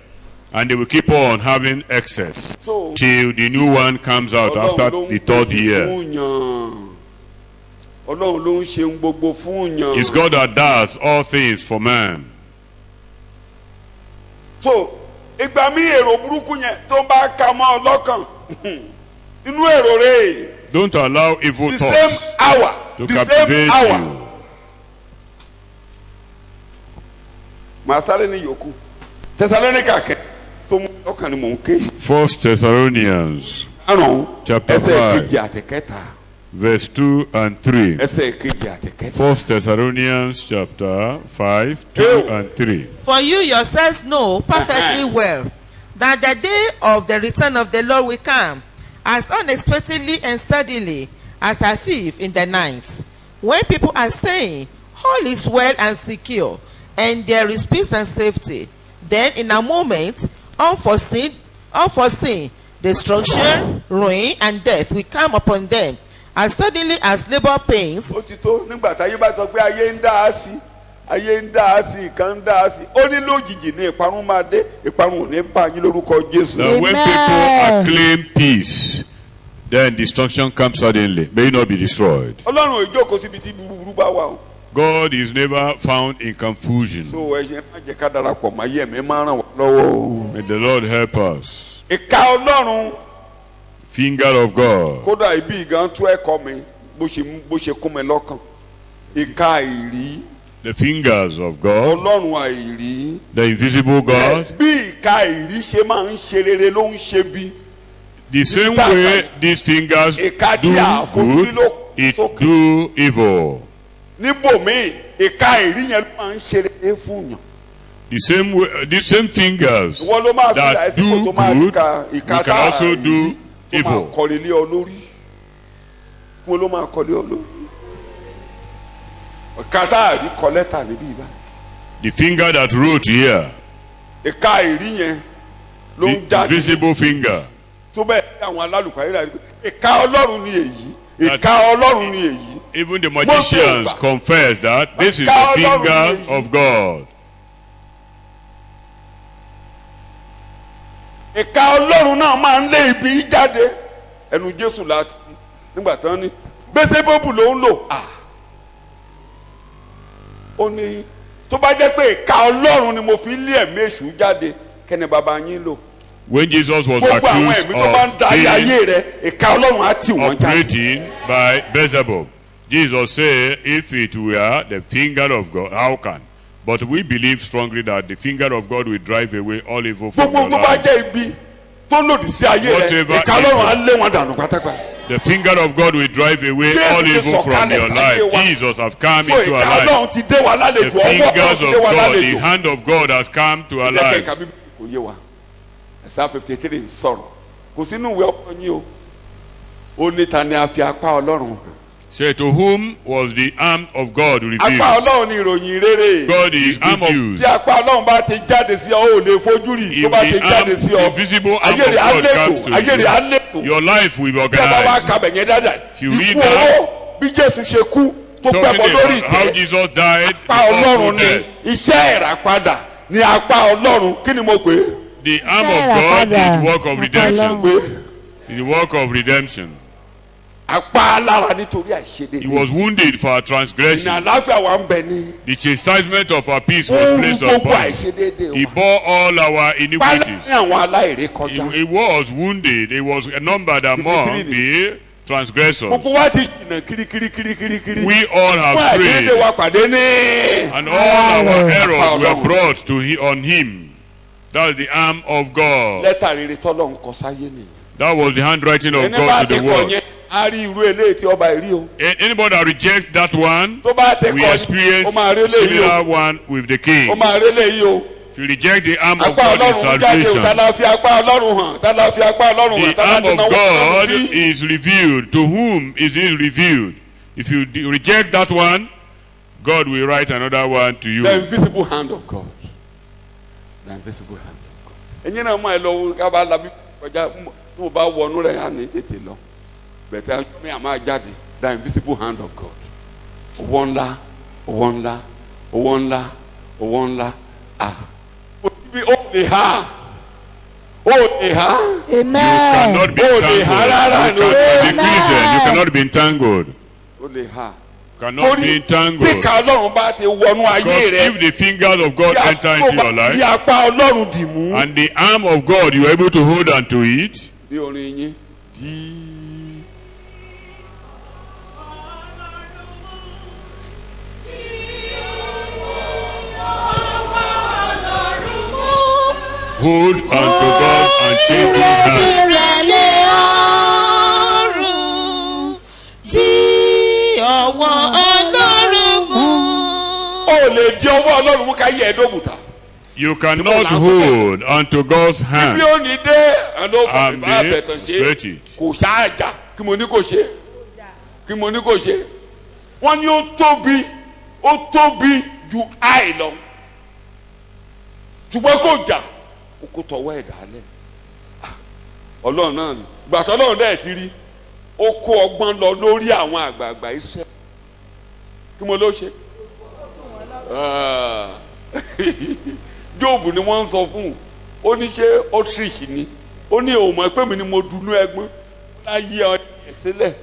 And they will keep on having excess till the new one comes out after the 3rd year. It's God that does all things for man. So, ìgbà mi èrò burúkú yẹn tó bá ka mọ́ ọ lọ́kàn inú èrò rẹ̀. Don't allow evil The thoughts same hour. to The captivate same hour. you. Màsáré ní yòókù. Tẹsalóníkà kẹ tó mú ọkàn ni mò ń ké. 1 Thessalonians Àrùn Chapter ẹsẹ̀ 5. kejì àti kẹta. verse 2 and 3. Ẹsẹ̀ kejì àti kẹta. 1 Thessalonians chapter 5, 2 and 3. For you yourselves know perfectly well that the day of the return of the Lord will come as unexpectedly and suddenly as a thief in the night. When people are saying, all is well and secure, and there is peace and safety, then in a moment, unforeseen destruction, ruin, and death will come upon them as suddenly as labor pains. Ó ti tó nígbà táyé bá sọ pé ayé ń dá a sí, ayé ń dá a sí, ìkan ń dá a sí. Ó ní lójijì ní ìparun máa dé, ìparun ò ní bá yín lórúkọ Jésù. Now when people acclaim peace, then destruction comes suddenly. May you not be destroyed. Ọlọ́run ò jókòó síbi tí búburú bá wà o. God is never found in confusion. So ẹ̀yẹ má jẹ́ ká darapọ̀ mọ́ ayé mi máa ràn wá lọ́wọ́ o. May the Lord help us. Ìka Ọlọ́run Finger of God. kódà ibi ìgàn tún ẹ̀kọ́ mi bó ṣe kún mi lọ́kàn. Ìka àìrí. The fingers of God. Ọlọ́run àìrí. The invisible God. Bí ìka àìrí ṣe máa ń ṣe rere ló ń ṣe bí. The same way these fingers do good, it do evil. Níbòmíì ìka àìrí yẹn ló máa ń ṣe rere fún yàn. The same way, the same fingers Wọ́n ló máa fi that do àìsíkò tó máa good, ìka we can also do tó máa evil. kọ́lé lé ọ lórí. Wọ́n ló máa kọ́lé ọ lórí. Ìka táàrí kọ lẹ́tà níbí ìbá. The finger that wrote here, Ìka àìrí yẹn ló ń the jáde. visible finger. Tó bẹ́ẹ̀ ní àwọn alálùpàá yìí rà ìka Ọlọ́run ni èyí. Ìka Ọlọ́run ni èyí. Even the magicians confess that this is the fingers of God. Ìka Ọlọ́run náà máa ń lé ibi jáde ẹnu Jésù láti nígbà tán ní gbèsè bóbù ló ń lò. Ó ní tó bá jẹ́ pé ìka Ọlọ́run ni mo fi lé ẹ̀mí èṣù jáde kẹ́ni bàbá yín lò. When Jesus was Gbogbo àwọn accused ẹ̀mí tó bá ń of darí ayé being rẹ̀ ìka Ọlọ́run á tì wọ́n jáde. operating by Beelzebub, Jesus said, if it were the finger of God, how can? But we believe strongly that the finger of God will drive away all evil from Gbogbo your tó bá life. jẹ́ ibi tó lòdì sí ayé rẹ̀ Whatever ìka Ọlọ́run á lé wọn dànù pátápátá. The finger of God will drive away Yes, all the evil from your sọ̀kalẹ̀ life. sáyé wa. Jesus has come So into our ìka life. Ọlọ́run ti dé wa The lálejò ọwọ́ Ọlọ́run fingers ti of dé wa God, the lálejò. hand of God has come to our Ẹ jẹ́ lives. ká Bíbélì kò yé wa. Ẹ̀sà 53 ń sọ̀rọ̀. Kò sínú ìwé ọkọ yín o. Ó ní ta ni a fi apá Ọlọ́run hàn. Say, to whom was the arm of God Apá revealed? Ọlọ́run ni ìròyìn rere. God is good Tí news. apá Ọlọ́run bá ti jáde sí ọ, ó lè fojú rí. Tó If bá ti the jáde sí arm, ọ, the visible arm ayé of rẹ̀ á God lẹ́tò. comes to Ayé rẹ̀ á you, lẹ́tò. your life will be Tí a bá wá organized. kabẹ̀ yẹn dáadáa. you read Ikú that, oró bí Jésù ṣe kú tó Talking pẹ́ bọ́ lórí about how ìtẹ́. Jesus died Apá before Ọlọ́run ni death. iṣẹ́ ìràpadà ní apá Ọlọ́run. Kí ni mo pè é? The arm of God is the work of redemption. Pé It's the work of redemption. apá alára nítorí àìṣedéédé. He was wounded for our Ìní transgression. àlàáfíà wa ń bẹ ní. The chastisement of our peace was Ohun placed gbogbo upon him. àìṣedéédé He wa. bore all our Pálí iniquities. ní àwọn aláìrè kọjá. He was wounded. He was numbered among the transgressors. Gbogbo wa ti ṣìnà kirikiri. We all have Fún àìṣedéédé strayed, wa pàdé ní. and all our errors were brought to on him. That's the arm of God. Lẹ́tà rere tọ́lọ́run kọ sáyé nìyẹn. That was the handwriting of Ẹni bá God ti to the kọ world. yẹn, a rí irú eléyìí tí ọba ìrí o. Anybody that rejects that one, Tó bá ti we kọ experience ó máa rí eléyìí similar o. one with the Ó king. máa rí eléyìí o. If you reject the arm of Apá God in Ọlọ́run jáde o. salvation, Tálá fi apá Ọlọ́run hàn. Tálá fi apá Ọlọ́run hàn. the Tálá arm ti of náwó God sí. is revealed. To whom is it revealed? If you reject that one, God will write another one to you. The invisible hand of God. The invisible hand of God. Ẹ̀yin náà máa lọ ká bá labi kọjá tó o bá wọnú rẹ̀ á ní tètè lọ. Bẹ̀tẹ̀ ajọ́ mi àmà jáde. The invisible hand of God. Owó ńlá, owó ńlá, owó ńlá, owó ńlá. Ó lè ha. Ó lè ha. Amen. Cannot be Oh, entangled. the harara, You no. cannot be Christian. You cannot be entangled. Ó lè ha. cannot be tí entangled. ìka ọlọ́run bá ti wọnú ayé Because rẹ if the fingers of God enter into your life, bí apá ọlọ́run dì mú. and the arm of God you are able to hold on to it, bí orin yín dí. hold unto God unchanging hand. Ìrẹ̀lẹ̀ ọ̀run tí ọwọ́ Ọlọ́run mú. ó lè di ọwọ́ ọlọ́run mú ká yẹ ẹ̀ẹ́dógùtà. You cannot hold unto God's bí hand ó ní dé ẹ̀ló and bá be bẹ̀tàn ṣe stretch it. kò ṣáàjà kí mo ní kò ṣe kí mo ní kò ṣe. wọ́n ní ó tóbi ju àì lọ ṣùgbọ́n kò jà ó kó tọwọ́ ẹ̀ dálẹ̀. ọlọ́run náà ni gbàtọ́ ọlọ́run dẹ̀ ti rí ó kó ọgbọ́n lọ lórí àwọn àgbààgbà iṣẹ́ kí mo ló ṣe. Jóòbù ni wọ́n ń sọ fún un ó ní ṣé ostrich ni ó ní òun mọ̀ pé mi ni mo dunú ẹgbọ́n láyé ọ sílẹ̀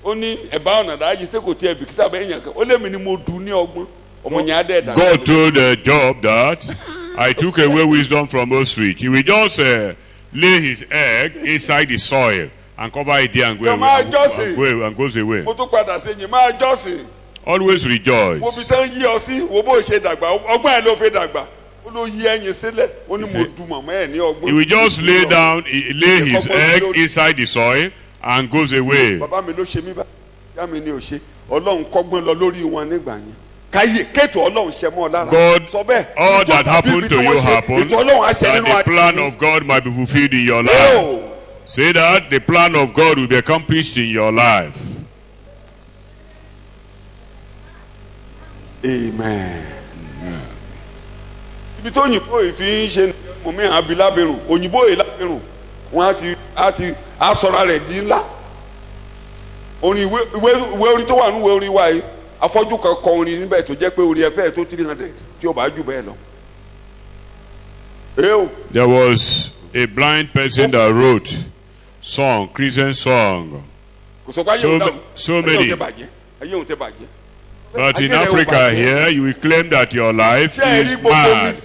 ó ní ẹ̀bá ọ̀nà dájú ṣé kò tiẹ̀ bìkítà bẹ́ẹ̀ yàn kan ó lé mi ni mo dun ní ọgbọ́n ọmọ yẹn á dẹ̀ dà. God told Job that I took away wisdom from ostrich. He will just lay his egg inside the soil and cover it there and go away and goes away. mo tún padà sí yìí máa jọ́sìn. Always rejoice. wo bí tán yí ọ sí wo bó ṣe dàgbà ọgbọ́n ẹ̀ ló fi dàgbà ó ló yí ẹyin sílẹ̀ ó ní mo dun màmá ẹ̀ ní ọgbọ́n. He will just lay his egg inside the soil and goes away. bàbá mi ló ṣe mí bá yá mi ni ò ṣe ọlọ́run kọ́gbọ́n lọ lórí wọn nígbà yẹn káyé kéètò ọlọ́run ṣe mọ́ ọ lára. God, sọ bẹ́ẹ̀ all that happened to you happened, ètò ọlọ́run á ṣe that nínú the plan of God might be fulfilled in your life. Say that the plan of God will be accomplished in your life. Amen. ibi tó òyìnbó yìí fi ń ṣe mọ̀mí àbí lábẹ́rùn òyìnbó yìí lábẹ́rùn wọn á sọra rẹ̀ di ńlá orin ìwé orin tó wà ní ìwé orin wa yìí afọ́jú kan kọ orin níbẹ̀ tó jẹ́ pé orin ẹ̀fẹ́ tó 300 tí ó bá jù bẹ́ẹ̀ lọ. There was a blind person that wrote song, Christian song. So many. But in Africa here, you will claim that your life is bad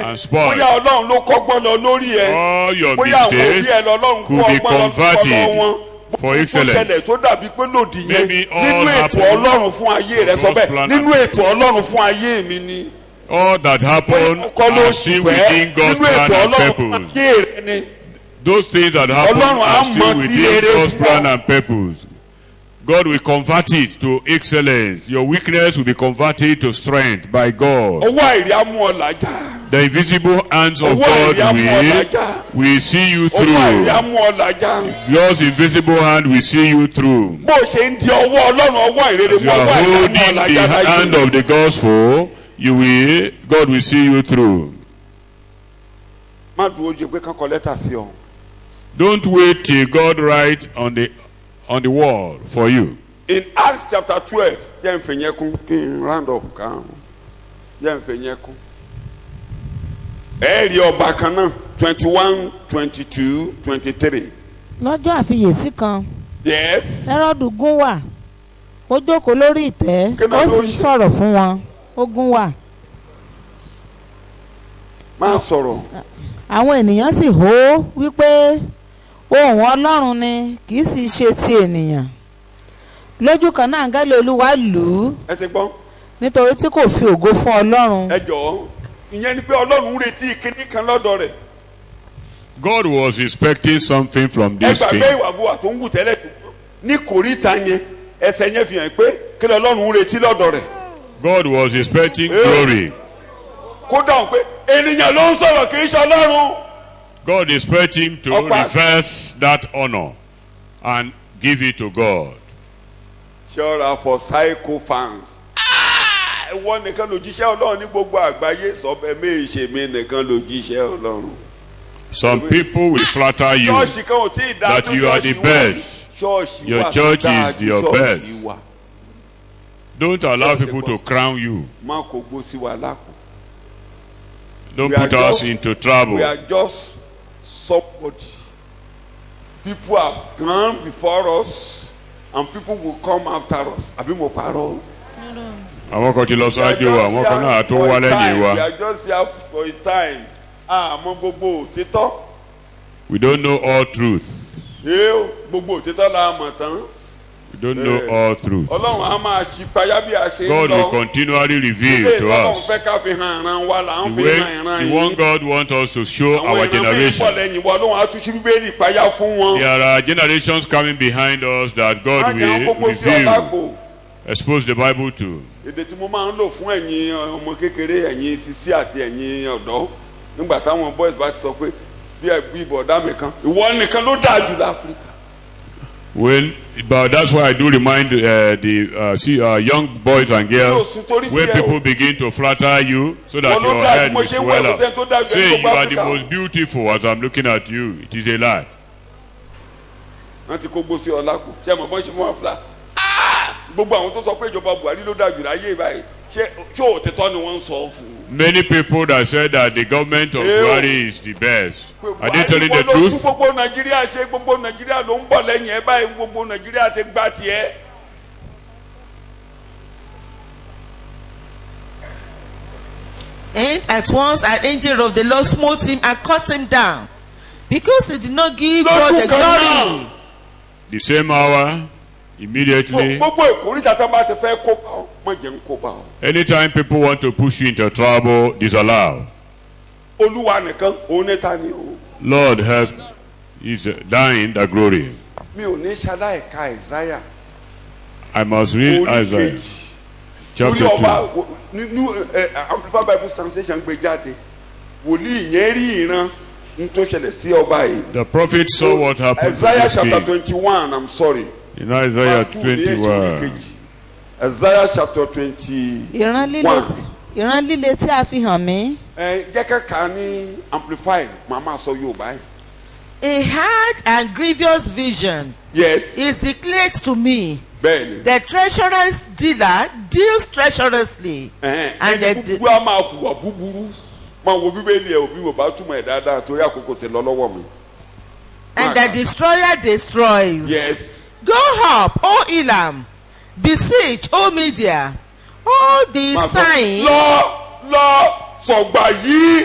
and spoiled. All your mistakes could be converted for excellence. Maybe all happen all that happened are still within God's plan and purpose. Those things that happen are still within God's plan and purpose. God will convert it to excellence. Your weakness will be converted to strength by God. The invisible hands of God will see you through. God's invisible hand will see you through. As you are holding the hand of the gospel, God will see you through. Don't wait till God writes on the wall for you. In Acts chapter 12, ẹ̀rí ọba kan náà 21, 22, 23. lọ́jọ́ àfiyèsí kan. Yes. Hẹ́rọ́dù gún wà ó jókòó lórí ìtẹ́ ó sì sọ̀rọ̀ fún wọn ó gún wà. máa sọ̀rọ̀. àwọn ènìyàn sì hó wípé ohùn Ọlọ́run ni kì í sì ṣe ti ènìyàn. lójú kan náà áńgẹ́lì Olúwa lù ú. ẹ ti gbọ́. nítorí tí kò fi ògo fún Ọlọ́run. ẹ jọ̀ọ́ ìyẹn ni pé Ọlọ́run retí kíní kan lọ́dọ̀ rẹ̀. God was expecting something from this thing. ẹ gbàgbé ìwà buwa tó ń wù tẹ́lẹ̀ ní kòríta yẹn ẹsẹ̀ yẹn fi hàn pé kí ni Ọlọ́run retí lọ́dọ̀ rẹ̀. God was expecting glory. kó dáhùn pé ènìyàn ló ń sọ̀rọ̀ kì í ṣe Ọlọ́run. God expects him to reverse that honor and give it to God. ṣọ́ra for psycho fans. ìwọ nìkan lòjíṣẹ́ Ọlọ́run ní gbogbo àgbáyé sọ bẹ́ẹ̀ méjì ṣe mí nìkan lòjíṣẹ́ Ọlọ́run. Some people will flatter you that you are the best. Your church is your best. Don't allow people to crown you. Don't put us into trouble. We are just somebody. People have gone before us and people will come after us. àwọn kan ti lọ ṣáájú wa àwọn kan náà tó wá lẹ́yìn we wa. are just here for a time. Àmọ́ gbogbo òtítọ́. We don't know all truth. Gbogbo òtítọ́ la mọ̀ tán. We don't know all truth. Ọlọ́run á máa ṣípayá bí a ṣe ń lọ. God will continually reveal to us. Ilé ìtọ́lọ́run fẹ́ ká fi hàn ìran wa là ń fi hàn ìran yìí. The one God wants us to show our generation. Àwọn ìran bí ìpọ̀ lẹ́yìn wa Ọlọ́run á tún ṣí Bíbélì ìpayá fún wọn. There are generations coming behind us that God will reveal, expose the Bible to. Èdè tí mo máa ń lò fún ẹ̀yin ọmọ kékeré, ẹ̀yin sisi àti ẹ̀yin ọ̀dọ́ nígbà táwọn boys bá ti sọ pé bí ìbọ̀dá mi kan ìwọ nìkan ló dáa jù láfíríkà. But that's why I do remind the young boys and girls, when people begin to flatter you so that your head will swell up, say you are the most beautiful as I'm looking at you. It is a lie. Gbogbo àwọn tó sọ pé ìjọba Buhari ló dájú láyé báyìí ṣé òtítọ́ ni wọ́n ń sọ fún. Many people that said that the government of Buhari is the best. Are they telling the truth? Gbogbo Nàìjíríà ṣe gbogbo Nàìjíríà ló ń bọ̀ lẹ́yìn ẹ báyìí gbogbo Nàìjíríà ti gbá tiẹ̀. And at once an angel of the Lord smote him and cut him down, because he did not give God the glory. The same hour. Immediately, anytime people want to push you into trouble, disallow. Lord help, is dying the glory. I must read Isaiah chapter 2. Amplified Bible Translation gbé jáde. Wòlíì yẹn rí ìran tó ṣẹlẹ̀ sí ọba yìí. The prophet saw what happened. Isaiah chapter 21. I'm sorry. In Isaiah 21. Isaiah chapter 21. Ìran líle tí a fi hàn mí. Jẹ́ kẹ́kà ní Amplified màmá sọ Yorùbá. A hard and grievous vision. Yes. Is declared to me. Bẹ́ẹ̀ni. The treacherous dealer deals treacherously. And the búburú á máa hùwà búburú. Máa wo Bíbélì ẹ̀ òbí wò bá túmọ̀ ẹ̀ dáadáa torí àkókò tẹ lọ lọ́wọ́ mi. And the destroyer destroys. Yes. Go up, O Elam. Beseech, O Media. All the signs. Lọ sọ̀gbà yìí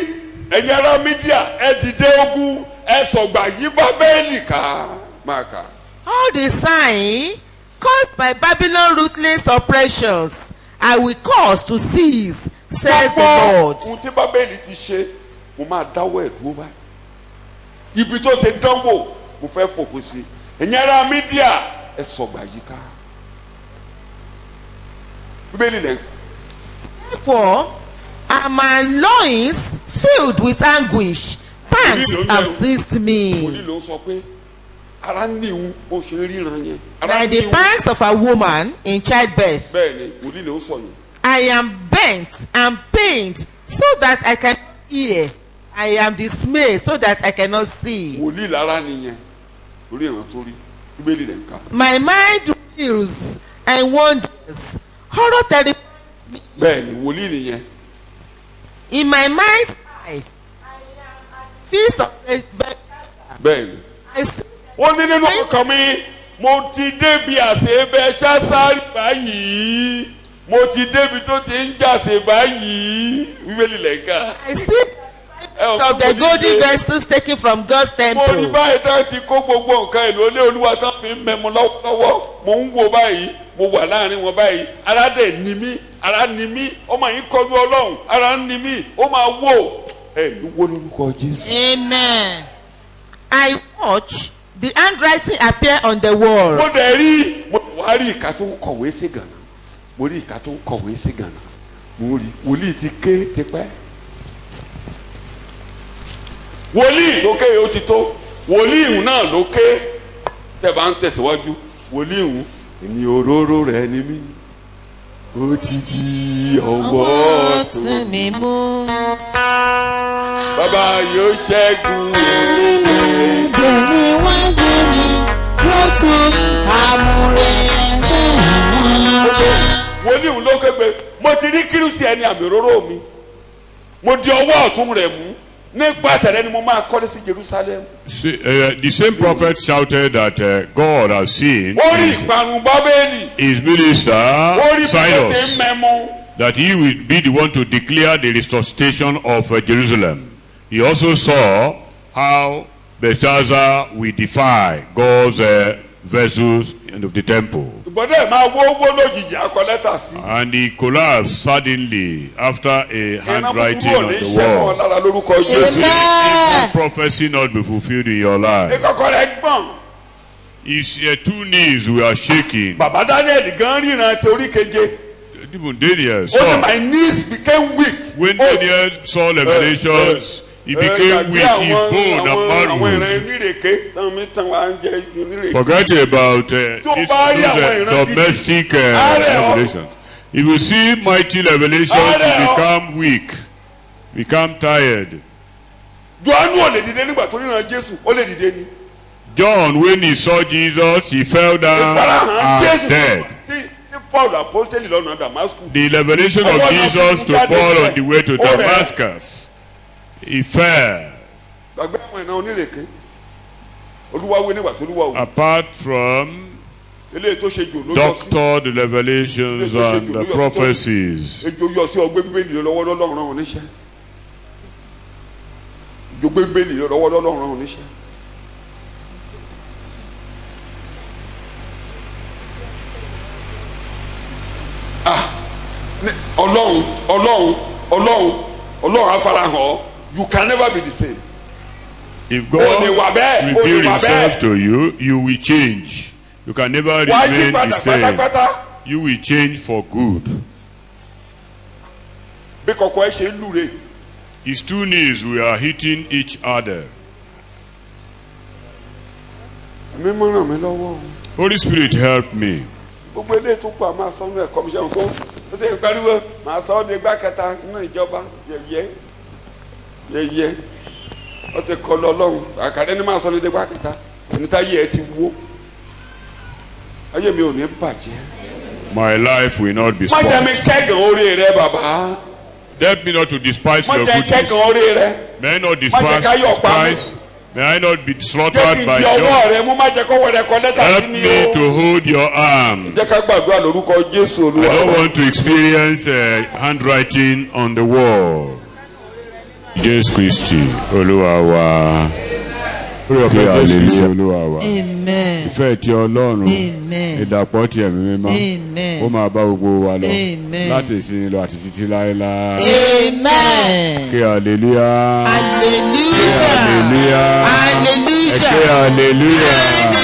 ẹ̀yin ará Mídíà ẹ dìde ogun ẹ sọ̀gbà yìí Bábélì ká máa kà. All the signs caused by Babylon ruthless oppressions I will cause to cease, says the Lord. Ohun tí Bábélì ti ṣe mo máa dáwọ́ ẹ̀ dúró báyìí. Ibi tó ti dánwò mo fẹ́ fòpin sí. Ẹ̀yin ará Mídíà ẹ sọ̀gbà yìí ká. Bíbélì lẹ̀. Therefore are my loins filled with anguish, pangs have seized me. Wòlíì ló sọ pé ara ní ìhun ó ṣe ríran yẹn. Like the pangs of a woman in childbirth. Bẹ́ẹ̀ni wòlíì ló sọ yẹn. I am bent and pained so that I can hear. I am dismayed so that I cannot see. Wòlíì lára nìyẹn orí ìran tó rí Bíbélì lẹ̀ ń kà. My mind reels and wonders. Horror terrifies me. Bẹ́ẹ̀ni wòlíì nìyẹn. In my mind's eye, feast of the bẹ́ẹ̀ni. I see. Ó ní nínú ọkàn mi mo ti débi àṣebẹ ṣáṣárì báyìí mo ti débi tó ti ń jàṣe báyìí Bíbélì lẹ̀ ń kà. I see of the golden vessels taken from God's temple. Mo rí báyìí tán ti kó gbogbo nǹkan èlò ilé Olúwa tán fi ń mẹ́mu lọ́wọ́ mo ń wo báyìí mo wà láàrin wọn báyìí ara dẹ̀ ni mí ara ni mí ọmọ yìí kọjú Ọlọ́run ara ni mí ó máa wò ẹ̀ ní wó lórúkọ Jésù. Amen. I watch the handwriting appear on the wall. Mo dẹ̀ rí mo wá rí ìka tó ń kọ̀wé sí gànà mo rí ìka tó ń kọ̀wé sí gànà mo rí wòlíì ti ké tipẹ́. Wòlíì ló ké ó ti tó wòlíì ìhùn náà ló ké tẹ́ bá ń tẹ̀síwájú wòlíì ìhùn èmi òróró rẹ̀ ni mí ó ti di ọwọ́ tó mi mú. Bàbá yóò ṣẹ́gun orílẹ̀-èdè. Gbèmí wájú mi yóò tún àmúre ẹgbẹ́. Wòlíì ló kégbe mo ti rí Kírísítẹ́nì àmì òróró mi mo di ọwọ́ ọ̀tún rẹ̀ mú nípasẹ̀ rẹ ni mo máa kọ́lé sí Jerusalem. The same prophet shouted that God has seen Orí ìparun Bábélì. his minister Orí Cyrus, pẹ̀lú mẹ́mú. that he will be the one to declare the restoration of Jerusalem. He also saw how Belshazzar will defy God's vessels of the temple. Ìbọ̀dẹ̀ máa wó lójijì akọ lẹ́tà sí. And he collapsed suddenly after a handwriting Iná on búburú ò ní the ṣẹ́ wall. mọ́ lára lórúkọ Jésù. Amen. Prophecy not be fulfilled in your life. Ìkọ̀kọ̀ rẹ̀ gbọ̀n. His two knees were shaking. Bàbá Daniel gan ríran ti orí keje. Even Daniel Ó ní saw. my knees became weak. When Daniel saw revelations, he became weak, his bone and Àwọn marrow. ìran onírèké tán mi tán wá ń jẹ onírèké. Forget about those domestic revelations. If you see mighty revelations, you become weak, become tired. Jòhánù ò lè dìde nígbà tó ríran Jésù, ó lè dìde ni. John, when he saw Jesus, he fell down Ìfarahàn and Jésù dead. sí Paul apostoli lọ́nà Damascus. The revelation of Jesus to Paul on the way to Damascus, he fell. Gbàgbé àwọn ìran onírèké. Olúwa wí nígbà tó Olúwa wí. Apart from Eléyìí tó ṣe jò ló yọ sí. doctor, the revelations and the prophecies. Ejò yọ sí ọgbẹ́ Bíbélì lọ́wọ́ lọ́lọ́run rán wọn níṣẹ́. Ejò gbé Bíbélì lọ́wọ́ lọ́lọ́run rán wọn níṣẹ́. Ọlọ́run afarahàn. You can never be the same. If God reveals himself to you, you will change. You can never remain the same. You will change for good. Bí kọ̀kọ̀ ẹ ṣe ń lure. His two knees were hitting each other. Mi mọ̀ ràn mí lọ́wọ́. Holy Spirit, help me. Gbogbo eléyìí tó pa máa sọ ní ẹ̀kọ́ mi ṣe ń kó. Ó sì ń pariwo máa sọ ọ́ ní igbá kẹta nínú ìjọba yẹ̀yẹ́. Ó ti kọ́ lọ lọ́run. Àkàrẹ́ ni máa sọ ní igbá kẹta. Oníta yìí ẹ ti wó. Ayé mi ò ní bàjẹ́. My life will not be Má jẹ́ mi spoiled. kẹ́gàn orí rẹ bàbá. Help me not to despise Má your jẹ́ kẹ́gàn goodness. orí rẹ. May I not Má jẹ́ káyọ̀ pa mí. despise. May I not be Jẹ́ kí slaughtered n by di ọwọ́ joy. rẹ mú má jẹ́ kọ́wọ́ rẹ kọ́ lẹ́tà Help sí mi me o. to hold your arm. Jẹ́ ká gbàdúrà lórúkọ Jésù I Olúwa. don't want to experience handwriting on the wall. Jesus Christi, Olúwa wa. Kí hallelujah Olúwa wa. Amen. Ìfẹ́ ti Ọlọ́run. Amen. Ìdàpọ̀ ti ẹ̀mí mímọ́. Amen. Ó máa bá gbogbo wa lọ. Amen. Láti ìsìn lọ àti títí láéláé. Amen. Kí hallelujah. Hallelujah. Hallelujah. Hallelujah. Kí hallelujah.